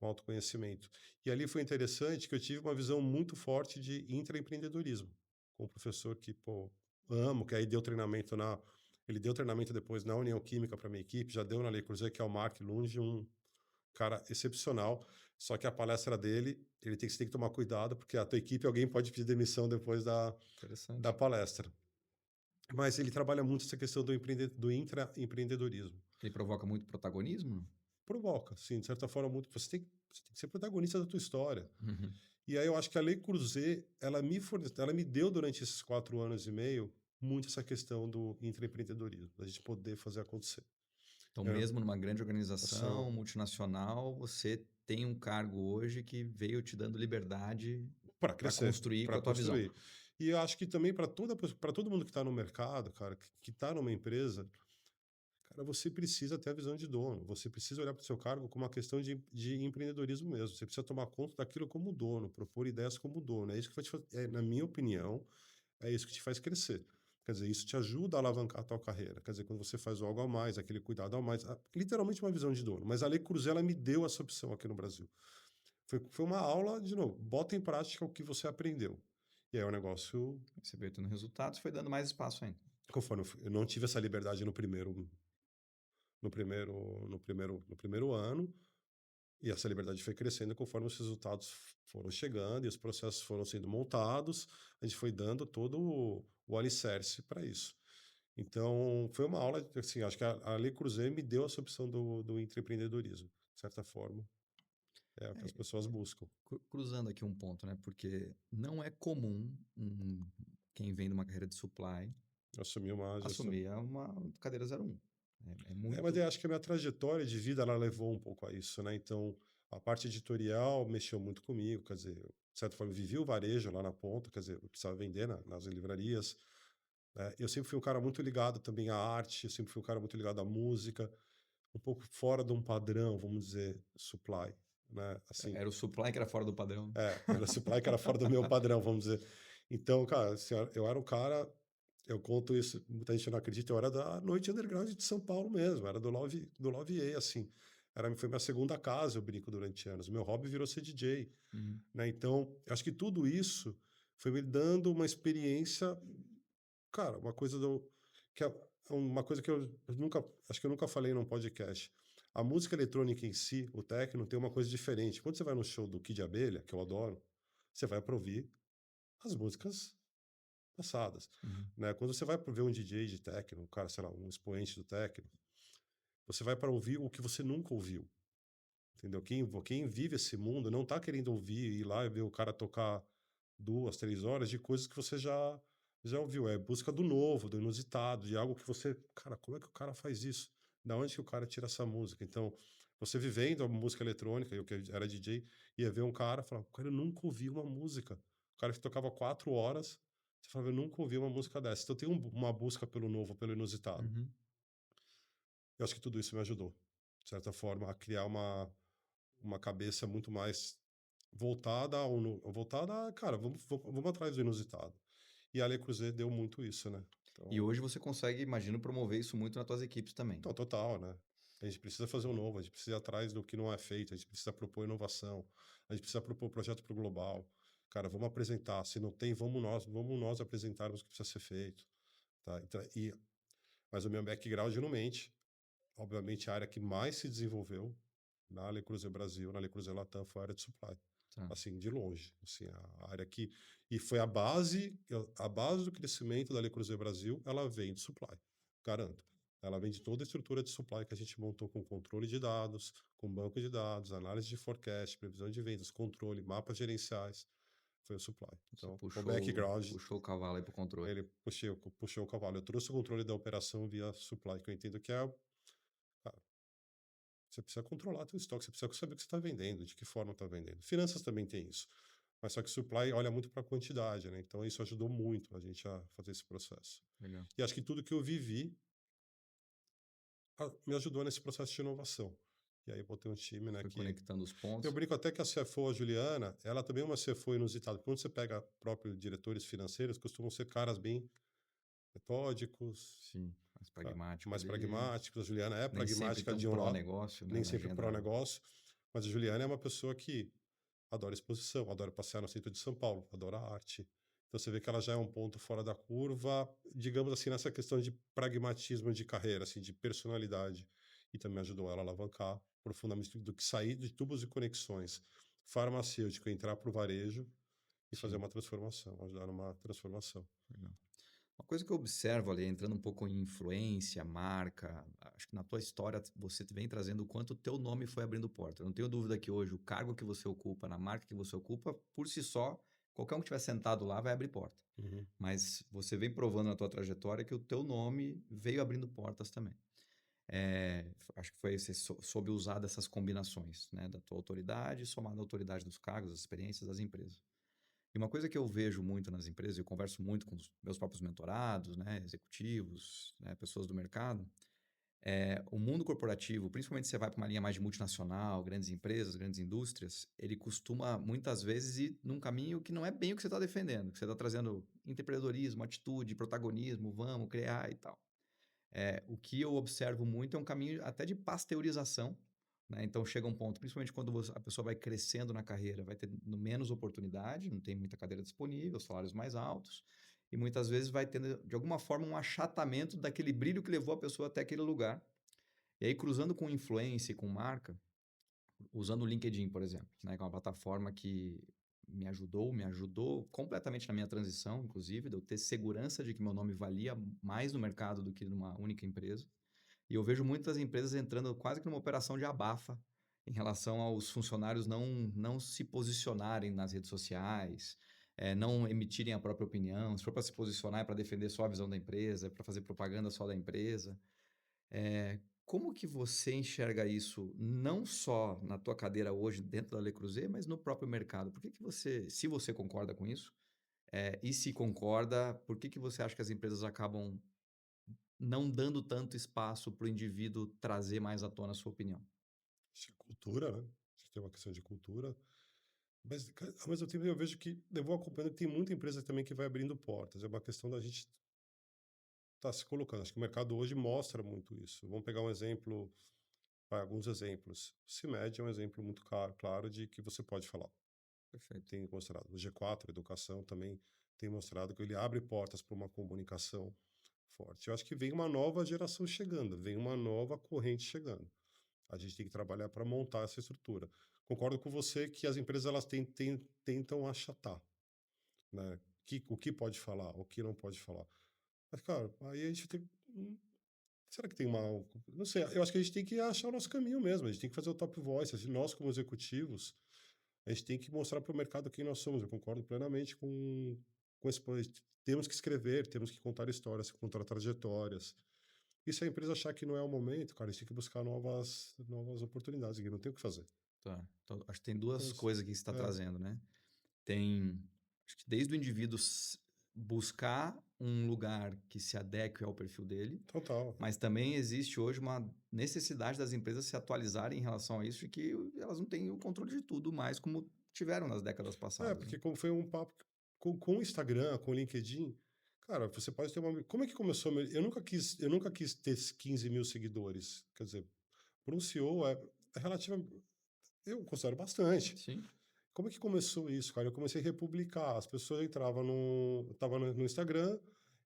S2: autoconhecimento. E ali foi interessante que eu tive uma visão muito forte de intraempreendedorismo, com um professor que, pô, amo, que aí deu treinamento ele deu treinamento depois na União Química para minha equipe, já deu na Le Creuset, que é o Mark Lunge, um cara excepcional. Só que a palestra dele, você tem que tomar cuidado, porque a tua equipe, alguém pode pedir demissão depois da
S1: Interessante.
S2: palestra. Mas ele trabalha muito essa questão do intraempreendedorismo.
S1: Ele provoca muito protagonismo?
S2: Provoca, sim, de certa forma, muito. Você tem que ser protagonista da tua história.
S1: Uhum.
S2: E aí eu acho que a Lei Cruzet, ela me deu durante esses 4 anos e meio muito essa questão do intraempreendedorismo, da gente poder fazer acontecer.
S1: Então,
S2: É,
S1: mesmo numa grande organização
S2: ação
S1: multinacional, você tem um cargo hoje que veio te dando liberdade
S2: para
S1: para
S2: crescer,
S1: construir com
S2: para
S1: a tua visão.
S2: construir. E eu acho que também para todo mundo que está no mercado, cara, que está numa empresa, cara, você precisa ter a visão de dono. Você precisa olhar para o seu cargo como uma questão de empreendedorismo mesmo. Você precisa tomar conta daquilo como dono, propor ideias como dono. É isso que vai te fazer, na minha opinião, é isso que te faz crescer. Quer dizer, isso te ajuda a alavancar a tua carreira. Quer dizer, quando você faz algo a mais, aquele cuidado a mais, literalmente uma visão de dono. Mas a Lei Cruzella me deu essa opção aqui no Brasil. Foi uma aula, de novo, bota em prática o que você aprendeu. E aí o negócio,
S1: Você veio tendo resultados, foi dando mais espaço ainda.
S2: conforme eu não tive essa liberdade no primeiro ano, e essa liberdade foi crescendo conforme os resultados foram chegando e os processos foram sendo montados, a gente foi dando todo o alicerce para isso. Então, foi uma aula, assim, acho que a Lei Cruzeiro me deu essa opção do intraempreendedorismo, de certa forma, é o que as pessoas buscam.
S1: Cruzando aqui um ponto, né? Porque não é comum quem vem de uma carreira de supply
S2: Assumir uma gestão.
S1: assumir uma cadeira 01. É
S2: Mas
S1: muito.
S2: eu acho que a minha trajetória de vida, ela levou um pouco a isso, né? Então, a parte editorial mexeu muito comigo, quer dizer, eu, de certa forma, vivi o varejo lá na ponta, quer dizer, eu precisava vender nas livrarias, né? Eu sempre fui um cara muito ligado também à arte, eu sempre fui um cara muito ligado à música, um pouco fora de um padrão, vamos dizer, supply, né? Assim,
S1: Era o supply que era fora do padrão.
S2: era supply que era fora do meu padrão, vamos dizer. Então, cara, assim, eu era um cara, eu conto isso, muita gente não acredita, eu era da noite underground de São Paulo mesmo, era do Love A, assim. Foi minha segunda casa, eu brinco durante anos. Meu hobby virou ser DJ,
S1: Uhum.
S2: né? Então, eu acho que tudo isso foi me dando uma experiência, cara, uma coisa que é uma coisa que eu nunca, acho que eu nunca falei num podcast. A música eletrônica em si, o techno, tem uma coisa diferente. Quando você vai no show do Kid Abelha, que eu adoro, você vai para ouvir as músicas passadas,
S1: Uhum.
S2: né? Quando você vai para ver um DJ de techno, um cara, sei lá, um expoente do techno, você vai para ouvir o que você nunca ouviu, entendeu? Quem vive esse mundo não tá querendo ouvir, ir lá e ver o cara tocar 2, 3 horas de coisas que você já ouviu. É busca do novo, do inusitado, de algo que você, cara, como é que o cara faz isso? Da onde que o cara tira essa música? Então, você vivendo a música eletrônica, eu que era DJ, ia ver um cara e falava, cara, eu nunca ouvi uma música. O cara que tocava 4 horas, você falava, eu nunca ouvi uma música dessa. Então, tem uma busca pelo novo, pelo inusitado.
S1: Uhum.
S2: Eu acho que tudo isso me ajudou, de certa forma, a criar uma cabeça muito mais voltada, cara, vamos atrás do inusitado. E a Le Creuset deu muito isso, né?
S1: E
S2: Então,
S1: hoje você consegue, imagino, promover isso muito nas tuas equipes também.
S2: então, total, né? A gente precisa fazer o novo, a gente precisa ir atrás do que não é feito, a gente precisa propor inovação, a gente precisa propor projeto para o global. Cara, vamos apresentar. Se não tem, vamos nós apresentarmos o que precisa ser feito. Tá? Então, mas o meu background não mente. Obviamente, a área que mais se desenvolveu na Le Creuset Brasil, na Le Creuset Latam, foi a área de supply.
S1: Tá.
S2: Assim, de longe. Assim, a área que. E foi a base do crescimento da Le Creuset Brasil, ela vem de supply. Garanto. Ela vem de toda a estrutura de supply que a gente montou com controle de dados, com banco de dados, análise de forecast, previsão de vendas, controle, mapas gerenciais. Foi o supply.
S1: Você
S2: Então, o
S1: puxou,
S2: background,
S1: puxou o cavalo aí pro controle.
S2: ele puxou o cavalo. Eu trouxe o controle da operação via supply, que eu entendo que é. Você precisa controlar seu estoque, você precisa saber o que você está vendendo, de que forma está vendendo. Finanças também tem isso. Mas só que supply olha muito para a quantidade, né? Então isso ajudou muito a gente a fazer esse processo.
S1: Legal.
S2: E acho que tudo que eu vivi me ajudou nesse processo de inovação. E aí botei um time, né,
S1: Foi
S2: que...
S1: conectando os
S2: Eu
S1: pontos.
S2: brinco até que a CFO, a Juliana, ela também é uma CFO inusitada. Quando você pega próprios diretores financeiros, costumam ser caras bem metódicos,
S1: Sim, mais pragmático
S2: mais
S1: ali.
S2: pragmáticos. A Juliana é
S1: Nem sempre
S2: pragmática
S1: tão
S2: de um lado,
S1: pró-negócio, né,
S2: nem
S1: na
S2: sempre
S1: agenda.
S2: pró-negócio, mas a Juliana é uma pessoa que adora exposição, adora passear no centro de São Paulo, adora arte. Então você vê que ela já é um ponto fora da curva, digamos assim, nessa questão de pragmatismo de carreira, assim, de personalidade. E também ajudou ela a alavancar profundamente do que sair de tubos e conexões farmacêutico, entrar para o varejo e fazer
S1: Sim,
S2: uma transformação, ajudar numa transformação.
S1: legal. Uma coisa que eu observo ali, entrando um pouco em influência, marca, acho que na tua história você vem trazendo o quanto o teu nome foi abrindo porta. Eu não tenho dúvida que hoje o cargo que você ocupa, na marca que você ocupa, por si só, qualquer um que estiver sentado lá vai abrir porta.
S2: Uhum.
S1: Mas você vem provando na tua trajetória que o teu nome veio abrindo portas também. Acho que foi você soube usar dessas combinações, né, da tua autoridade somada à autoridade dos cargos, das experiências das empresas. E uma coisa que eu vejo muito nas empresas, eu converso muito com os meus próprios mentorados, né, executivos, né, pessoas do mercado, o mundo corporativo, principalmente se você vai para uma linha mais de multinacional, grandes empresas, grandes indústrias, ele costuma muitas vezes ir num caminho que não é bem o que você está defendendo, que você está trazendo empreendedorismo, atitude, protagonismo, vamos criar e tal. O que eu observo muito é um caminho até de pasteurização, né? Então chega um ponto, principalmente quando a pessoa vai crescendo na carreira, vai ter menos oportunidade, não tem muita cadeira disponível, salários mais altos, e muitas vezes vai tendo, de alguma forma, um achatamento daquele brilho que levou a pessoa até aquele lugar. E aí, cruzando com influência e com marca, usando o LinkedIn, por exemplo, né, que é uma plataforma que me ajudou completamente na minha transição, inclusive, de eu ter segurança de que meu nome valia mais no mercado do que numa única empresa. E eu vejo muitas empresas entrando quase que numa operação de abafa em relação aos funcionários não se posicionarem nas redes sociais, não emitirem a própria opinião. Se for para se posicionar, é para defender só a visão da empresa, é para fazer propaganda só da empresa. Como que você enxerga isso, não só na tua cadeira hoje dentro da Le Creuset, mas no próprio mercado? Por que que você, se você concorda com isso, e se concorda, por que que você acha que as empresas acabam não dando tanto espaço para o indivíduo trazer mais à tona a sua opinião?
S2: Acho que cultura, né? Acho que tem uma questão de cultura. Mas, ao mesmo tempo, eu vejo que eu vou acompanhando que tem muita empresa também que vai abrindo portas. É uma questão da gente estar se colocando. Acho que o mercado hoje mostra muito isso. Vamos pegar um exemplo, alguns exemplos. O CIMED é um exemplo muito claro de que você pode falar.
S1: Perfeito.
S2: Tem mostrado. O G4, Educação, também tem mostrado que ele abre portas para uma comunicação forte. Eu acho que vem uma nova geração chegando, vem uma nova corrente chegando. A gente tem que trabalhar para montar essa estrutura. Concordo com você que as empresas elas tentam achatar, né? O que pode falar, o que não pode falar. Mas, cara, aí a gente tem. Será que tem uma. Não sei, eu acho que a gente tem que achar o nosso caminho mesmo. A gente tem que fazer o top voice. Assim, nós, como executivos, a gente tem que mostrar para o mercado quem nós somos. Eu concordo plenamente com esse ponto. Temos que escrever, temos que contar histórias, contar trajetórias. E se a empresa achar que não é o momento, cara, a gente tem que buscar novas oportunidades, e não tem o que fazer.
S1: Tá. Então, acho que tem duas
S2: Mas,
S1: coisas que você está
S2: é,
S1: trazendo, né? Tem, acho que desde o indivíduo buscar um lugar que se adeque ao perfil dele,
S2: total.
S1: mas também existe hoje uma necessidade das empresas se atualizarem em relação a isso, e que elas não têm o controle de tudo mais como tiveram nas décadas
S2: É,
S1: passadas, né?
S2: porque como foi um papo com o Instagram, com o LinkedIn, cara, você pode ter uma. Como é que começou? Eu nunca quis ter 15 mil seguidores. Quer dizer, para um CEO é relativamente. Eu considero bastante.
S1: Sim,
S2: Como é que começou isso, cara? Eu comecei a republicar. As pessoas entravam no. Eu tava no Instagram,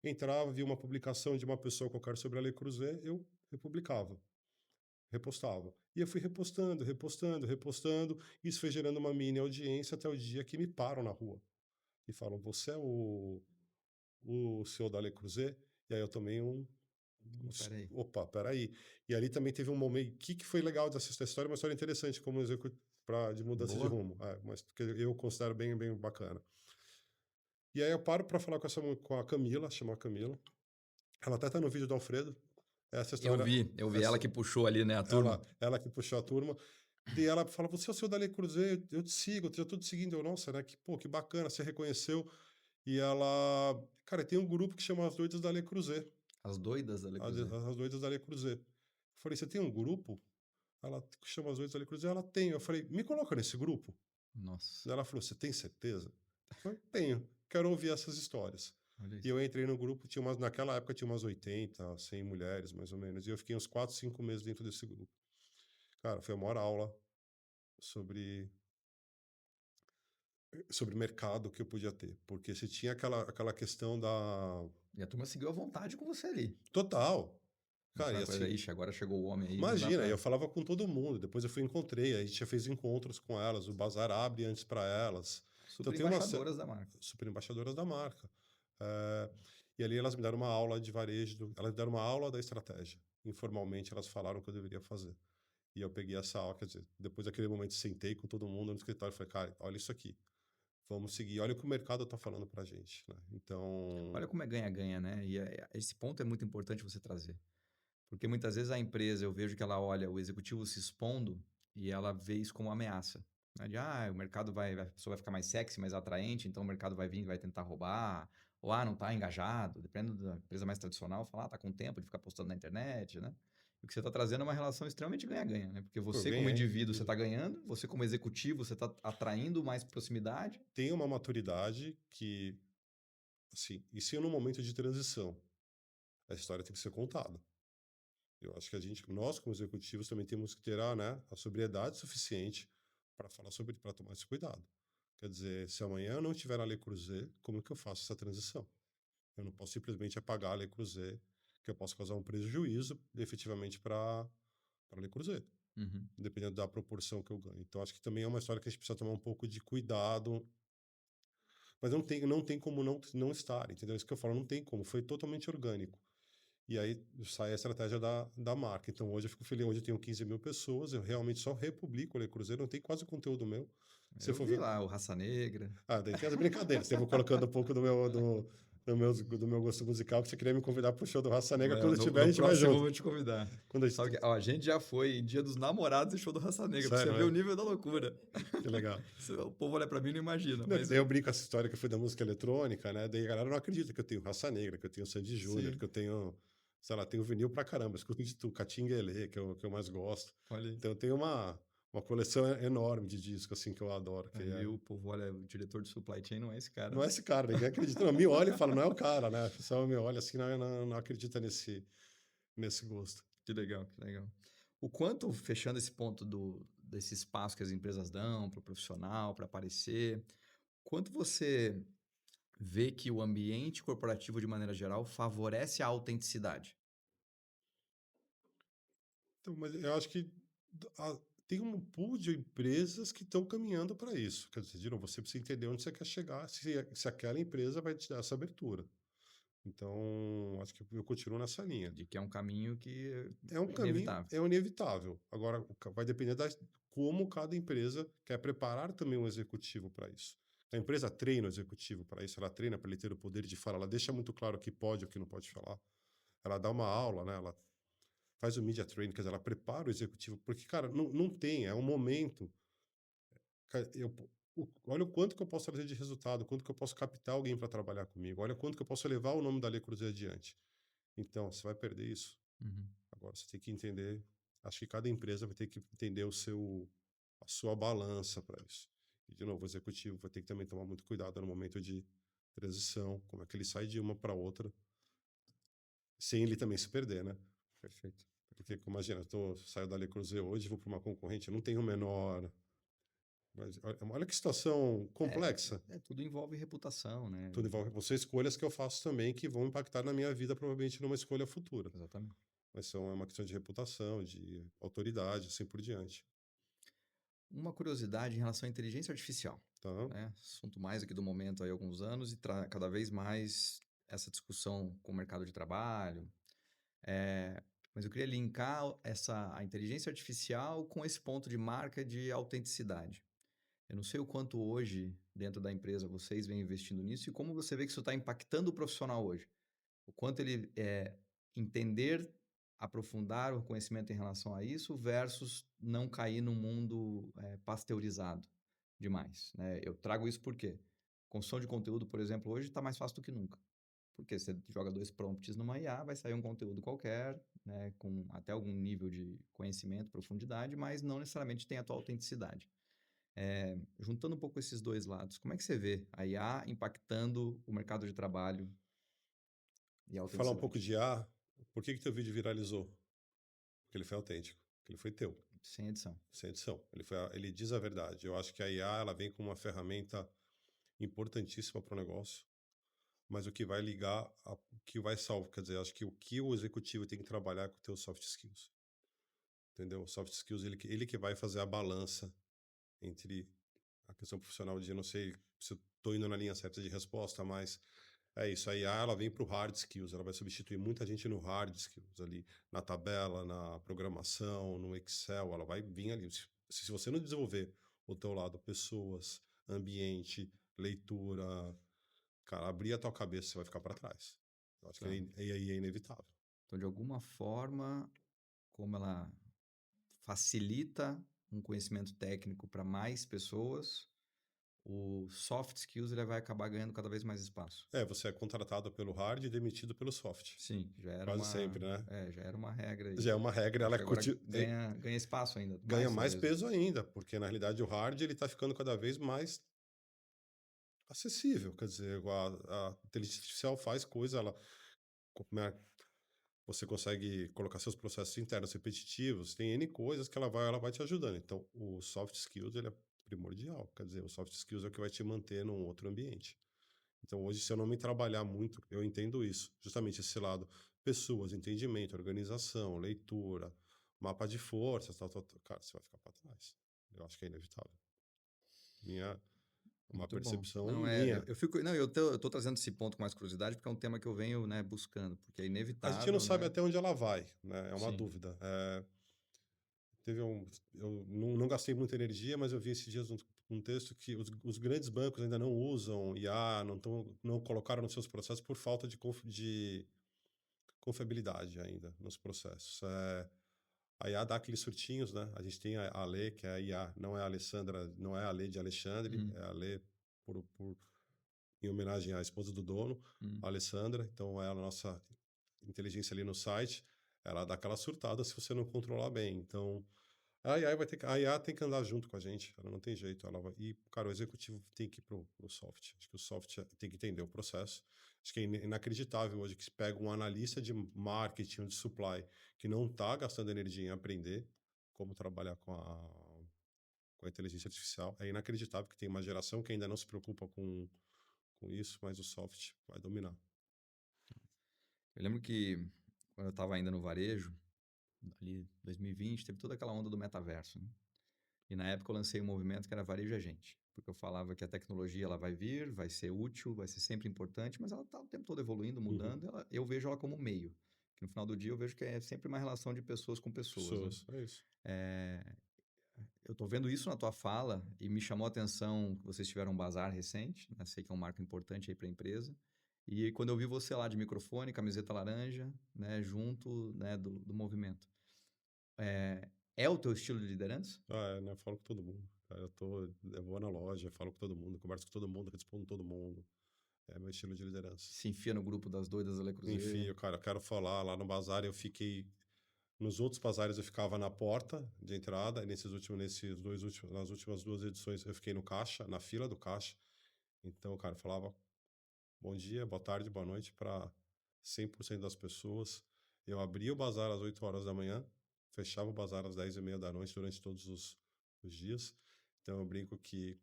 S2: entrava, via uma publicação de uma pessoa qualquer sobre a Le Creuset, eu republicava, repostava. E eu fui repostando, repostando, repostando. Isso foi gerando uma mini audiência até o dia que me param na rua e falam: Você é o CEO da Le Creuset? E aí eu tomei
S1: peraí.
S2: Opa, peraí. E ali também teve um momento. O que foi legal dessa história? Uma história interessante como de mudança de
S1: Boa.
S2: rumo. Mas que eu considero bem, bem bacana. E aí eu paro para falar com a Camila, chama a Camila. Ela até tá no vídeo do Alfredo. Essa história.
S1: Eu vi ela
S2: Essa,
S1: que puxou ali, né, a turma.
S2: ela que puxou a turma. E ela fala: Você é o CEO da Le Creuset? Eu te sigo, eu tô te seguindo. Eu, nossa, né? Que bacana, você reconheceu. E ela. Cara, tem um grupo que chama As Doidas da Le Creuset.
S1: As doidas da Le
S2: As,
S1: Creuset.
S2: as Doidas da Le Creuset. Eu falei: Você tem um grupo? Ela chama As Doidas da Le Creuset. Ela tem. Eu falei: Me coloca nesse grupo.
S1: Nossa,
S2: Ela falou: Você tem certeza? Eu falei: Tenho. Quero ouvir essas histórias.
S1: olha
S2: E
S1: isso.
S2: eu entrei no grupo, naquela época tinha umas 80, 100 mulheres, mais ou menos. E eu fiquei uns 4, 5 meses dentro desse grupo. Cara, foi a maior aula sobre mercado que eu podia ter. Porque você tinha aquela questão da.
S1: E a turma seguiu à vontade com você ali.
S2: Total.
S1: Não
S2: Cara,
S1: foi
S2: e
S1: uma coisa,
S2: assim,
S1: ixi, agora chegou o homem aí, não dá
S2: imagina,
S1: pra...
S2: eu falava com todo mundo. Depois eu encontrei, a gente já fez encontros com elas. O Bazar abre antes para elas. Então
S1: Super
S2: tem uma
S1: embaixadoras da marca.
S2: super embaixadoras da marca. Eh, E ali elas me deram uma aula de varejo, elas me deram uma aula da estratégia. Informalmente elas falaram o que eu deveria fazer. E eu peguei essa aula, quer dizer, depois daquele momento sentei com todo mundo no escritório e falei, cara, olha isso aqui, vamos seguir, olha o que o mercado está falando pra gente, né? Então,
S1: Olha como é ganha-ganha, né? Esse ponto é muito importante você trazer. Porque muitas vezes a empresa, eu vejo que ela olha o executivo se expondo e ela vê isso como uma ameaça. Né? O mercado a pessoa vai ficar mais sexy, mais atraente, então o mercado vai vir e vai tentar roubar. Ou, não está engajado. Dependendo da empresa mais tradicional, falar, tá com tempo de ficar postando na internet, né? O que você está trazendo é uma relação extremamente ganha-ganha, né? Porque
S2: pô, eu
S1: você, como
S2: ganhei.
S1: indivíduo, você está ganhando, você, como executivo, você está atraindo mais proximidade.
S2: Tem uma maturidade que, assim, isso é num momento de transição. A história tem que ser contada. Eu acho que nós como executivos também temos que ter a sobriedade suficiente para falar sobre, para tomar esse cuidado. Quer dizer, se amanhã eu não tiver a Lei Cruzeiro, como é que eu faço essa transição? Eu não posso simplesmente apagar a Lei Cruzeiro, que eu posso causar um prejuízo efetivamente para a Lei Cruzeiro,
S1: Uhum.
S2: dependendo da proporção que eu ganho. Então, acho que também é uma história que a gente precisa tomar um pouco de cuidado, mas não tem como não estar, entendeu? Isso que eu falo, não tem como, foi totalmente orgânico. E aí sai a estratégia da marca. Então hoje eu fico feliz, hoje eu tenho 15 mil pessoas, eu realmente só republico o Le Cruzeiro, não tem quase conteúdo meu. Se
S1: Eu
S2: for
S1: vi
S2: ver.
S1: lá o Raça Negra.
S2: Daí tem as brincadeiras. Eu vou colocando um pouco do meu gosto musical, que você queria me convidar pro show do Raça Negra.
S1: É,
S2: Quando
S1: no,
S2: tiver, a
S1: no
S2: gente vai
S1: próximo eu
S2: junto.
S1: vou te convidar.
S2: Quando a
S1: Sabe
S2: gente...
S1: que, ó, a gente já foi em Dia dos Namorados e show do Raça Negra, pra você
S2: Sério,
S1: ver o
S2: né?
S1: nível da loucura.
S2: Que legal.
S1: O povo olha pra mim e não imagina,
S2: Não, que
S1: mas
S2: daí eu brinco com essa história que eu fui da música eletrônica, né? Daí a galera não acredita que eu tenho Raça Negra, que eu tenho Sandy Júnior,
S1: sim,
S2: que eu tenho, sei lá, tenho vinil pra caramba, escuto de tudo, Catinguelê, que eu mais gosto.
S1: olha aí.
S2: Então eu tenho uma coleção enorme de discos, assim, que eu adoro. Que
S1: Aí o povo olha, o diretor de supply chain não é esse cara,
S2: não é
S1: né?
S2: esse cara, ninguém acredita. Não, me olha e fala, não é o cara, né? O pessoal me olha assim, não acredita nesse gosto.
S1: Que legal, que legal. O quanto, fechando esse ponto desse espaço que as empresas dão para o profissional, para aparecer, quanto você vê que o ambiente corporativo, de maneira geral, favorece a autenticidade?
S2: Então, mas eu acho que a- tem um pool de empresas que estão caminhando para isso. Quer dizer, de novo, você precisa entender onde você quer chegar, se aquela empresa vai te dar essa abertura. Então, acho que eu continuo nessa linha.
S1: De que é um caminho que
S2: É um
S1: é
S2: caminho,
S1: inevitável.
S2: é inevitável. Agora, vai depender como cada empresa quer preparar também um executivo para isso. A empresa treina o executivo para isso, ela treina para ele ter o poder de falar, ela deixa muito claro o que pode e o que não pode falar. Ela dá uma aula, né? Ela faz o media training, quer dizer, ela prepara o executivo, porque, cara, não tem, é um momento. Cara, olha o quanto que eu posso trazer de resultado, quanto que eu posso captar alguém para trabalhar comigo, olha quanto que eu posso levar o nome da Lei Cruzeiro adiante. Então, você vai perder isso.
S1: Uhum.
S2: Agora você tem que entender, acho que cada empresa vai ter que entender a sua balança para isso. E, de novo, o executivo vai ter que também tomar muito cuidado no momento de transição, como é que ele sai de uma para outra, sem ele também se perder, né?
S1: Perfeito.
S2: Porque, imagina, saio da Le Creuset hoje, vou para uma concorrente, eu não tenho o menor. Mas olha que situação complexa.
S1: Tudo envolve reputação, né?
S2: Tudo envolve você escolhas que eu faço também que vão impactar na minha vida, provavelmente numa escolha futura.
S1: Exatamente.
S2: Mas é uma questão de reputação, de autoridade, assim por diante.
S1: Uma curiosidade em relação à inteligência artificial,
S2: Tá?
S1: né? Assunto mais aqui do momento há alguns anos e cada vez mais essa discussão com o mercado de trabalho. É, mas eu queria linkar a inteligência artificial com esse ponto de marca de autenticidade. Eu não sei o quanto hoje, dentro da empresa, vocês vêm investindo nisso e como você vê que isso está impactando o profissional hoje. O quanto ele entender, aprofundar o conhecimento em relação a isso versus não cair num mundo pasteurizado demais. Né? Eu trago isso porque construção de conteúdo, por exemplo, hoje está mais fácil do que nunca. Porque você joga 2 prompts numa IA, vai sair um conteúdo qualquer, né, com até algum nível de conhecimento, profundidade, mas não necessariamente tem a tua autenticidade. Juntando um pouco esses dois lados, como é que você vê a IA impactando o mercado de trabalho e a
S2: Falar um pouco
S1: autenticidade?
S2: de por que teu vídeo viralizou? Porque ele foi autêntico, porque ele foi teu,
S1: Sem edição.
S2: sem edição. Ele diz a verdade. Eu acho que a IA ela vem como uma ferramenta importantíssima para o negócio, mas o que vai ligar, o que vai salvar, quer dizer, acho que o que o executivo tem que trabalhar é com os teus soft skills, entendeu? O soft skills, ele que vai fazer a balança entre a questão profissional de, eu não sei se eu estou indo na linha certa de resposta, mas É isso, a IA ela vem para o hard skills, ela vai substituir muita gente no hard skills ali, na tabela, na programação, no Excel, ela vai vir ali. Se você não desenvolver o teu lado, pessoas, ambiente, leitura, cara, abrir a tua cabeça, você vai ficar para trás. Eu acho que
S1: Tá.
S2: é inevitável.
S1: Então, de alguma forma, como ela facilita um conhecimento técnico para mais pessoas, o soft skills ele vai acabar ganhando cada vez mais espaço.
S2: É, você é contratado pelo hard e demitido pelo soft.
S1: Sim,
S2: Quase sempre, né?
S1: já era uma regra
S2: Já
S1: aí.
S2: é uma regra,
S1: Acho
S2: ela
S1: que agora ganha espaço ainda,
S2: ganha
S1: mais
S2: mais
S1: talvez, né?
S2: peso ainda, porque na realidade o hard ele está ficando cada vez mais acessível. Quer dizer, a inteligência artificial faz coisa, né, você consegue colocar seus processos internos repetitivos, tem N coisas que ela vai te ajudando. Então, o soft skills ele é primordial. Quer dizer, o soft skills é o que vai te manter num outro ambiente. Então, hoje, se eu não me trabalhar muito, eu entendo isso, justamente esse lado, pessoas, entendimento, organização, leitura, mapa de forças, tal, cara, você vai ficar para trás. Eu acho que é inevitável. Minha, uma
S1: Muito bom.
S2: percepção
S1: Não,
S2: minha.
S1: eu fico, não, eu tô trazendo esse ponto com mais curiosidade porque é um tema que eu venho, né, buscando, porque é
S2: A gente não
S1: inevitável,
S2: sabe
S1: né?
S2: até onde ela vai, né? É uma
S1: Sim.
S2: dúvida. Teve eu não gastei muita energia, mas eu vi esses dias um texto que os grandes bancos ainda não usam IA, não colocaram nos seus processos por falta de confiabilidade ainda nos processos. A IA dá aqueles surtinhos, né? A gente tem a Lê, que é a IA, não é a Alessandra, não é a Lê de Alexandre,
S1: Uhum,
S2: é a Lê em homenagem à esposa do dono,
S1: uhum.
S2: a Alessandra. Então, é a nossa inteligência ali no site, ela dá aquela surtada se você não controlar bem. Então, a IA tem que andar junto com a gente, ela não tem jeito. E, cara, o executivo tem que ir pro soft. Acho que o soft tem que entender o processo. Acho que é inacreditável hoje que se pega um analista de marketing ou de supply que não está gastando energia em aprender como trabalhar com a inteligência artificial. É inacreditável que tem uma geração que ainda não se preocupa com isso, mas o soft vai dominar.
S1: Eu lembro que quando eu estava ainda no varejo, ali 2020, teve toda aquela onda do metaverso, né? E na época eu lancei um movimento que era Varejo é Gente, porque eu falava que a tecnologia ela vai vir, vai ser útil, vai ser sempre importante, mas ela está o tempo todo evoluindo,
S2: Uhum.
S1: mudando, eu vejo ela como meio. Que no final do dia eu vejo que é sempre uma relação de pessoas com pessoas, né?
S2: Pessoas, é isso.
S1: Eu estou vendo isso na tua fala e me chamou a atenção que vocês tiveram um bazar recente, né? Sei que é um marco importante aí para a empresa. E quando eu vi você lá de microfone, camiseta laranja, né, junto, né, do movimento. É o teu estilo de liderança?
S2: Né, eu falo com todo mundo. Cara, eu vou na loja, falo com todo mundo, converso com todo mundo, respondo todo mundo. É meu estilo de liderança.
S1: Se enfia no grupo das doidas da Le
S2: Enfim,
S1: Creuset?
S2: cara, eu quero falar lá no bazar, eu fiquei. Nos outros bazares eu ficava na porta de entrada, e nas últimas duas edições eu fiquei no caixa, na fila do caixa. Então, cara, eu falava bom dia, boa tarde, boa noite para 100% das pessoas. Eu abria o bazar às 8 horas da manhã, fechava o bazar às 10h30 da noite durante todos os dias. Então eu brinco que.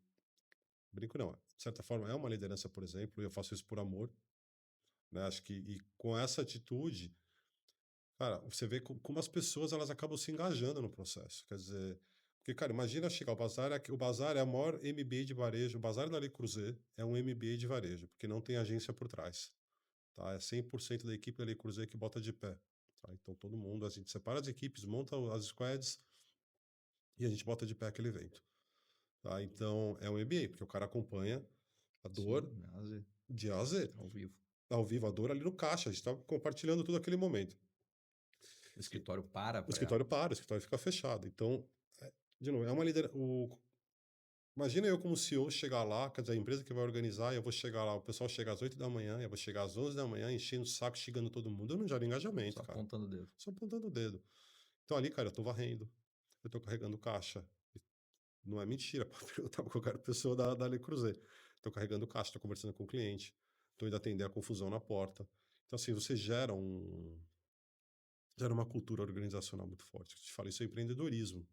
S2: Brinco não, de certa forma é uma liderança, por exemplo, e eu faço isso por amor, né? Acho que e com essa atitude, cara, você vê como as pessoas elas acabam se engajando no processo. Quer dizer, porque, cara, imagina chegar ao bazar, o bazar é a maior MBA de varejo, o bazar da Le Creuset é um MBA de varejo, porque não tem agência por trás. Tá? É 100% da equipe da Le Creuset que bota de pé. Tá? Então todo mundo, a gente separa as equipes, monta as squads e a gente bota de pé aquele evento. Tá? Então é um MBA, porque o cara acompanha a dor
S1: Sim, Nazi,
S2: de A a Z,
S1: ao vivo.
S2: ao vivo, a dor ali no caixa, a gente está compartilhando tudo aquele momento.
S1: O escritório para
S2: O
S1: para.
S2: escritório para, o escritório fica fechado. Então, de novo, é uma liderança. Imagina eu como CEO chegar lá, quer dizer, a empresa que vai organizar, eu vou chegar lá, o pessoal chega às 8 da manhã, eu vou chegar às 11 da manhã, enchendo o saco, xingando todo mundo, eu não gero
S1: Só
S2: engajamento, cara.
S1: apontando o dedo.
S2: Só apontando o dedo. Então ali, cara, eu tô varrendo, eu tô carregando caixa. Não é mentira, pode perguntar pra qualquer pessoa da Le Creuset. Tô carregando caixa, tô conversando com o cliente, tô indo atender a confusão na porta. Então, assim, você gera uma cultura organizacional muito forte. Eu te falo, isso é empreendedorismo.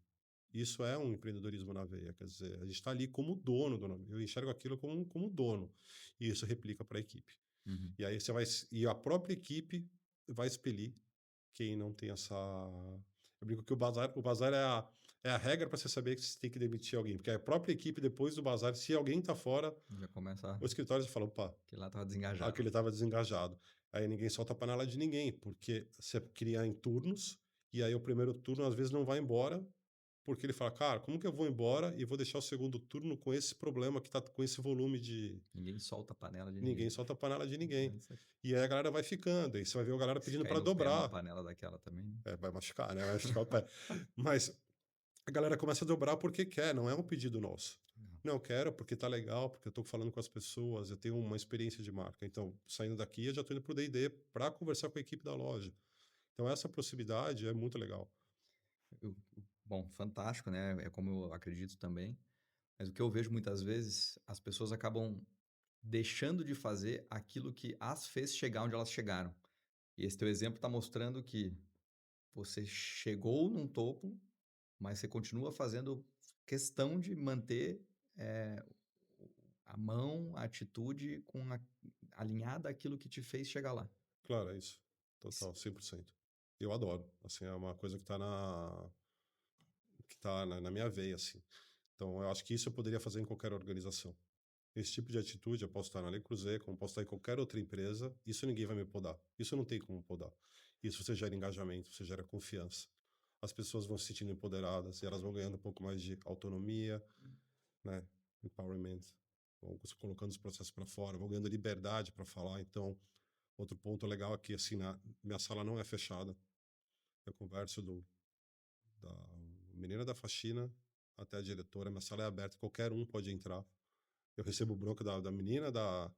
S2: Isso é um empreendedorismo na veia, quer dizer, a gente está ali como dono do nome. Eu enxergo aquilo como dono. E isso replica para a equipe.
S1: Uhum.
S2: E aí você vai. E a própria equipe vai expelir quem não tem essa. Eu brinco que o bazar é a regra para você saber que você tem que demitir alguém, porque a própria equipe, depois do bazar, se alguém tá fora,
S1: Já começa
S2: o escritório já fala: "Opa,
S1: que lá estava desengajado.
S2: aquele estava desengajado". Aí ninguém solta a panela de ninguém, porque você cria em turnos, e aí o primeiro turno às vezes não vai embora, porque ele fala: "Cara, como que eu vou embora e vou deixar o segundo turno com esse problema que tá com esse volume de".
S1: Ninguém solta a panela de
S2: Ninguém
S1: ninguém.
S2: solta a panela de
S1: É
S2: ninguém.
S1: isso aí.
S2: E aí a galera vai ficando, aí você vai ver a galera
S1: Se
S2: pedindo
S1: cair
S2: para
S1: no pé uma
S2: dobrar.
S1: panela daquela também, né.
S2: É, vai machucar, né, vai machucar o pé. Mas a galera começa a dobrar porque quer, não é um pedido nosso.
S1: Não.
S2: Não, eu quero porque tá legal, porque eu tô falando com as pessoas, eu tenho uma experiência de marca. Então, saindo daqui, eu já tô indo para o D&D para conversar com a equipe da loja. Então essa proximidade é muito legal.
S1: Eu bom, fantástico, né, é como eu acredito também, mas o que eu vejo muitas vezes, as pessoas acabam deixando de fazer aquilo que as fez chegar onde elas chegaram. E esse teu exemplo está mostrando que você chegou num topo, mas você continua fazendo questão de manter, eh, a mão, a atitude com a alinhada àquilo que te fez chegar lá.
S2: Claro, é isso.
S1: Isso
S2: Total, 100%. Eu adoro, assim, é uma coisa que tá na minha veia, assim. Então eu acho que isso eu poderia fazer em qualquer organização. Esse tipo de atitude eu posso estar na Le Creuset, como posso estar em qualquer outra empresa, isso ninguém vai me podar. Isso não tem como podar. Isso você gera engajamento, você gera confiança. As pessoas vão se sentindo empoderadas e elas vão ganhando um pouco mais de autonomia, né? Empowerment. Vão colocando os processos para fora, vão ganhando liberdade para falar. Então, outro ponto legal aqui, assim, minha sala não é fechada. Eu converso da menina da faxina até a diretora. Minha sala é aberta, qualquer um pode entrar. Eu recebo bronca da menina da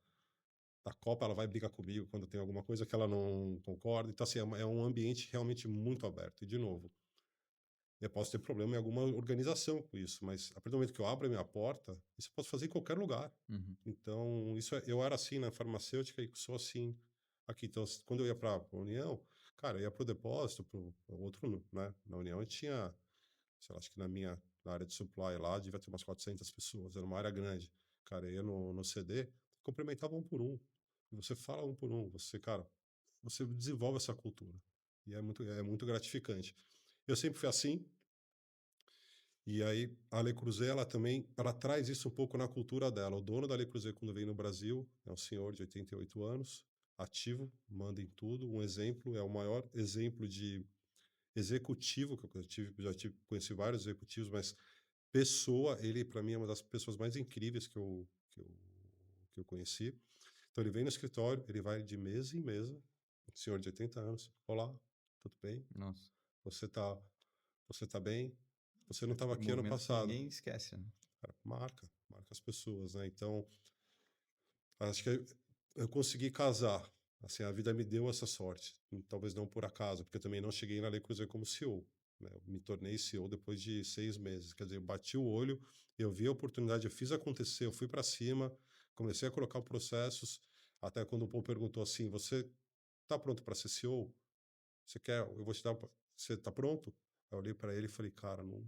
S2: Copa, ela vai brigar comigo quando tem alguma coisa que ela não concorda. Então, assim, é um ambiente realmente muito aberto. E, de novo, eu posso ter problema em alguma organização com isso, mas a partir do momento que eu abro a minha porta, isso eu posso fazer em qualquer lugar.
S1: uhum,
S2: Então, eu era assim na farmacêutica e sou assim aqui. Então, quando eu ia para a União, cara, eu ia para o depósito, para o outro, né? Na União eu tinha, sei lá, acho que na área de supply lá, devia ter umas 400 pessoas, era uma área grande. Cara, eu ia no CD, cumprimentava um por um. Você fala um por um, você, cara, você desenvolve essa cultura. E é muito gratificante. Eu sempre fui assim, e aí a Le Creuset, ela também, ela traz isso um pouco na cultura dela. O dono da Le Creuset, quando vem no Brasil, é um senhor de 88 anos, ativo, manda em tudo. Um exemplo, é o maior exemplo de executivo que eu tive, conheci vários executivos, mas pessoa, ele para mim é uma das pessoas mais incríveis que eu conheci. Então ele vem no escritório, ele vai de mesa em mesa, um senhor de 80 anos. Olá, tudo bem?
S1: nossa.
S2: Você tá, você tá bem? Você não estava
S1: Aquele
S2: aqui ano
S1: movimento que
S2: passado.
S1: ninguém esquece, né.
S2: Cara, marca as pessoas, né? Então, acho que eu consegui casar. Assim, a vida me deu essa sorte. Talvez não por acaso, porque eu também não cheguei na Le Creuset como CEO. Né? Eu me tornei CEO depois de 6 meses. Quer dizer, eu bati o olho, eu vi a oportunidade, eu fiz acontecer, eu fui para cima, comecei a colocar processos. Até quando o Paul perguntou assim: Você está pronto para ser CEO? Você quer? Eu vou te dar. Você está pronto? Eu olhei para ele e falei: Cara, não,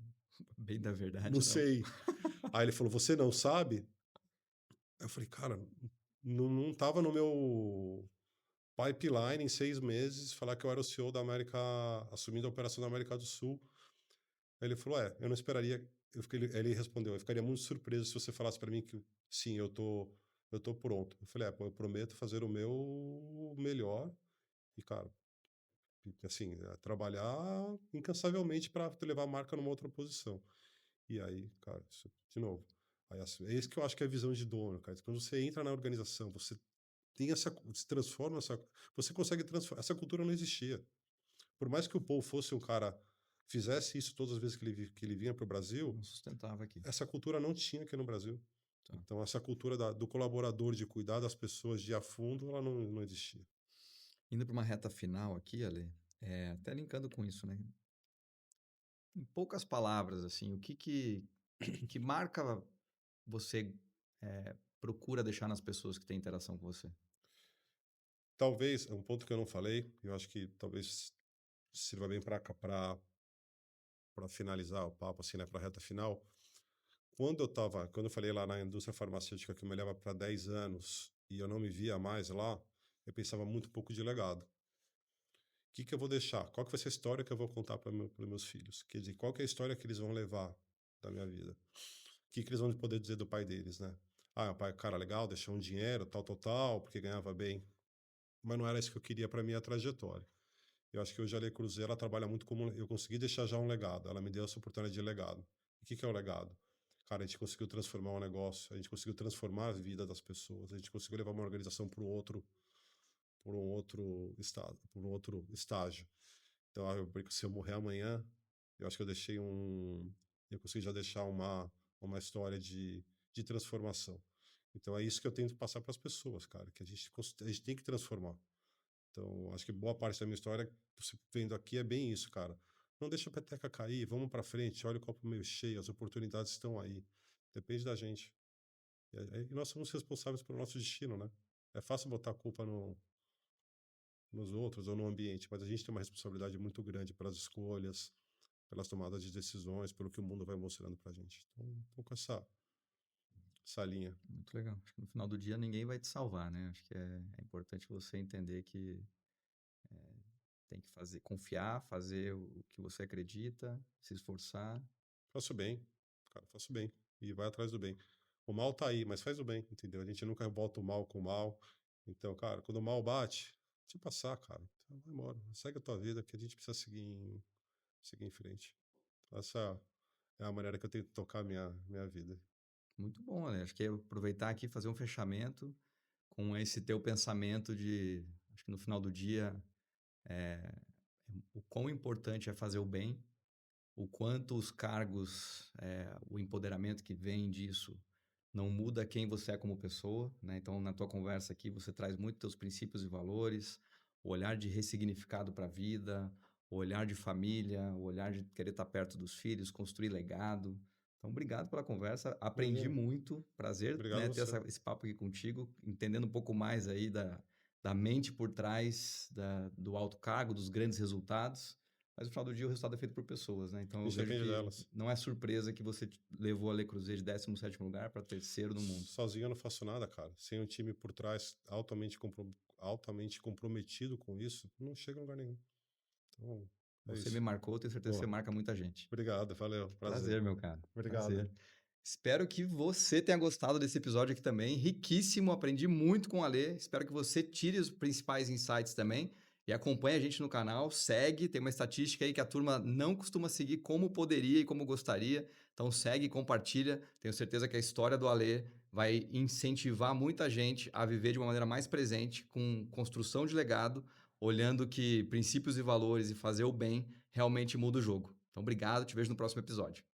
S1: Bem da
S2: não
S1: verdade, não.
S2: sei. Aí ele falou: Você não sabe? Eu falei: Cara, não estava no meu pipeline em 6 meses falar que eu era o CEO da América, assumindo a operação da América do Sul. Aí ele falou: eu não esperaria. Ele respondeu: eu ficaria muito surpreso se você falasse para mim que sim, eu tô pronto. Eu falei: pô, eu prometo fazer o meu melhor e, cara, assim, trabalhar incansavelmente para levar a marca numa outra posição. E aí, cara, de novo. Aí, assim, é isso que eu acho que é a visão de dono, cara. Quando você entra na organização, você tem se transforma você consegue transformar. Essa cultura não existia. Por mais que o Paul fosse um cara, fizesse isso todas as vezes que ele vinha para o Brasil,
S1: Não sustentava aqui.
S2: essa cultura não tinha aqui no Brasil.
S1: Tá.
S2: Então, essa cultura do colaborador, de cuidar das pessoas, de ir a fundo, ela não existia.
S1: Indo para uma reta final aqui, Ale, até linkando com isso, né, em poucas palavras, assim, o que marca você, procura deixar nas pessoas que têm interação com você?
S2: Talvez, é um ponto que eu não falei, eu acho que talvez sirva bem para finalizar o papo, assim, né, para a reta final. Quando eu falei lá na indústria farmacêutica que eu me olhava para 10 anos e eu não me via mais lá, eu pensava muito pouco de legado. que eu vou deixar? Qual que vai ser a história que eu vou contar para meus filhos? Quer dizer, qual que é a história que eles vão levar da minha vida? Que eles vão poder dizer do pai deles, né? Ah, o pai, cara, legal, deixou um dinheiro, tal, tal, tal, porque ganhava bem. Mas não era isso que eu queria para minha trajetória. Eu acho que hoje a Lei Cruzeiro, ela trabalha muito como eu consegui deixar já um legado. Ela me deu essa oportunidade de legado. E o que que é o legado? Cara, a gente conseguiu transformar um negócio, a gente conseguiu transformar a vida das pessoas, a gente conseguiu levar uma organização para um outro estado, para um outro estágio. Então, eu brinco, se eu morrer amanhã, eu acho que eu consegui já deixar uma história de transformação. Então, é isso que eu tento passar para as pessoas, cara, que a gente tem que transformar. Então, acho que boa parte da minha história, você vendo aqui, é bem isso, cara. Não deixa a peteca cair, vamos para frente, olha o copo meio cheio, as oportunidades estão aí. Depende da gente. E nós somos responsáveis pelo nosso destino, né? É fácil botar a culpa nos outros ou no ambiente, mas a gente tem uma responsabilidade muito grande pelas escolhas, pelas tomadas de decisões, pelo que o mundo vai mostrando pra gente. Então, um pouco essa linha.
S1: Muito legal. Acho que no final do dia ninguém vai te salvar, né? Acho que é importante você entender que tem que fazer, confiar, fazer o que você acredita, se esforçar.
S2: Faço bem, cara, faço bem. E vai atrás do bem. O mal tá aí, mas faz o bem, entendeu? A gente nunca volta o mal com o mal. Então, cara, quando o mal bate, deixa passar, cara. Então, vai embora. Segue a tua vida, que a gente precisa seguir em frente. Essa é a maneira que eu tento tocar a minha vida.
S1: Muito bom, né? Acho que é aproveitar aqui e fazer um fechamento com esse teu pensamento de, acho que no final do dia, o quão importante é fazer o bem, o quanto os cargos, o empoderamento que vem disso não muda quem você é como pessoa, né? Então, na tua conversa aqui, você traz muito teus princípios e valores, o olhar de ressignificado para a vida, o olhar de família, o olhar de querer estar perto dos filhos, construir legado. Então, obrigado pela conversa, aprendi
S2: Imagina.
S1: muito, prazer,
S2: Obrigado a
S1: né, ter
S2: você.
S1: esse papo aqui contigo, entendendo um pouco mais aí da mente por trás do alto cargo, dos grandes resultados. Mas no final do dia o resultado é feito por pessoas, né? Então
S2: A
S1: eu
S2: gente
S1: vejo
S2: depende
S1: que
S2: delas.
S1: não é surpresa que você levou a Le Creuset de 17º lugar para terceiro no mundo.
S2: Sozinho eu não faço nada, cara. Sem um time por trás altamente comprometido com isso, não chega a lugar nenhum. Então, é
S1: Você me
S2: isso.
S1: marcou, tenho certeza que você
S2: Boa.
S1: marca muita gente.
S2: Obrigado, valeu. Prazer.
S1: Prazer, meu cara.
S2: Obrigado.
S1: Prazer. Espero que você tenha gostado desse episódio aqui também. Riquíssimo, aprendi muito com o Alê. Espero que você tire os principais insights também. E acompanhe a gente no canal, segue, tem uma estatística aí que a turma não costuma seguir como poderia e como gostaria. Então segue e compartilha. Tenho certeza que a história do Alê vai incentivar muita gente a viver de uma maneira mais presente, com construção de legado, olhando que princípios e valores e fazer o bem realmente muda o jogo. Então obrigado, te vejo no próximo episódio.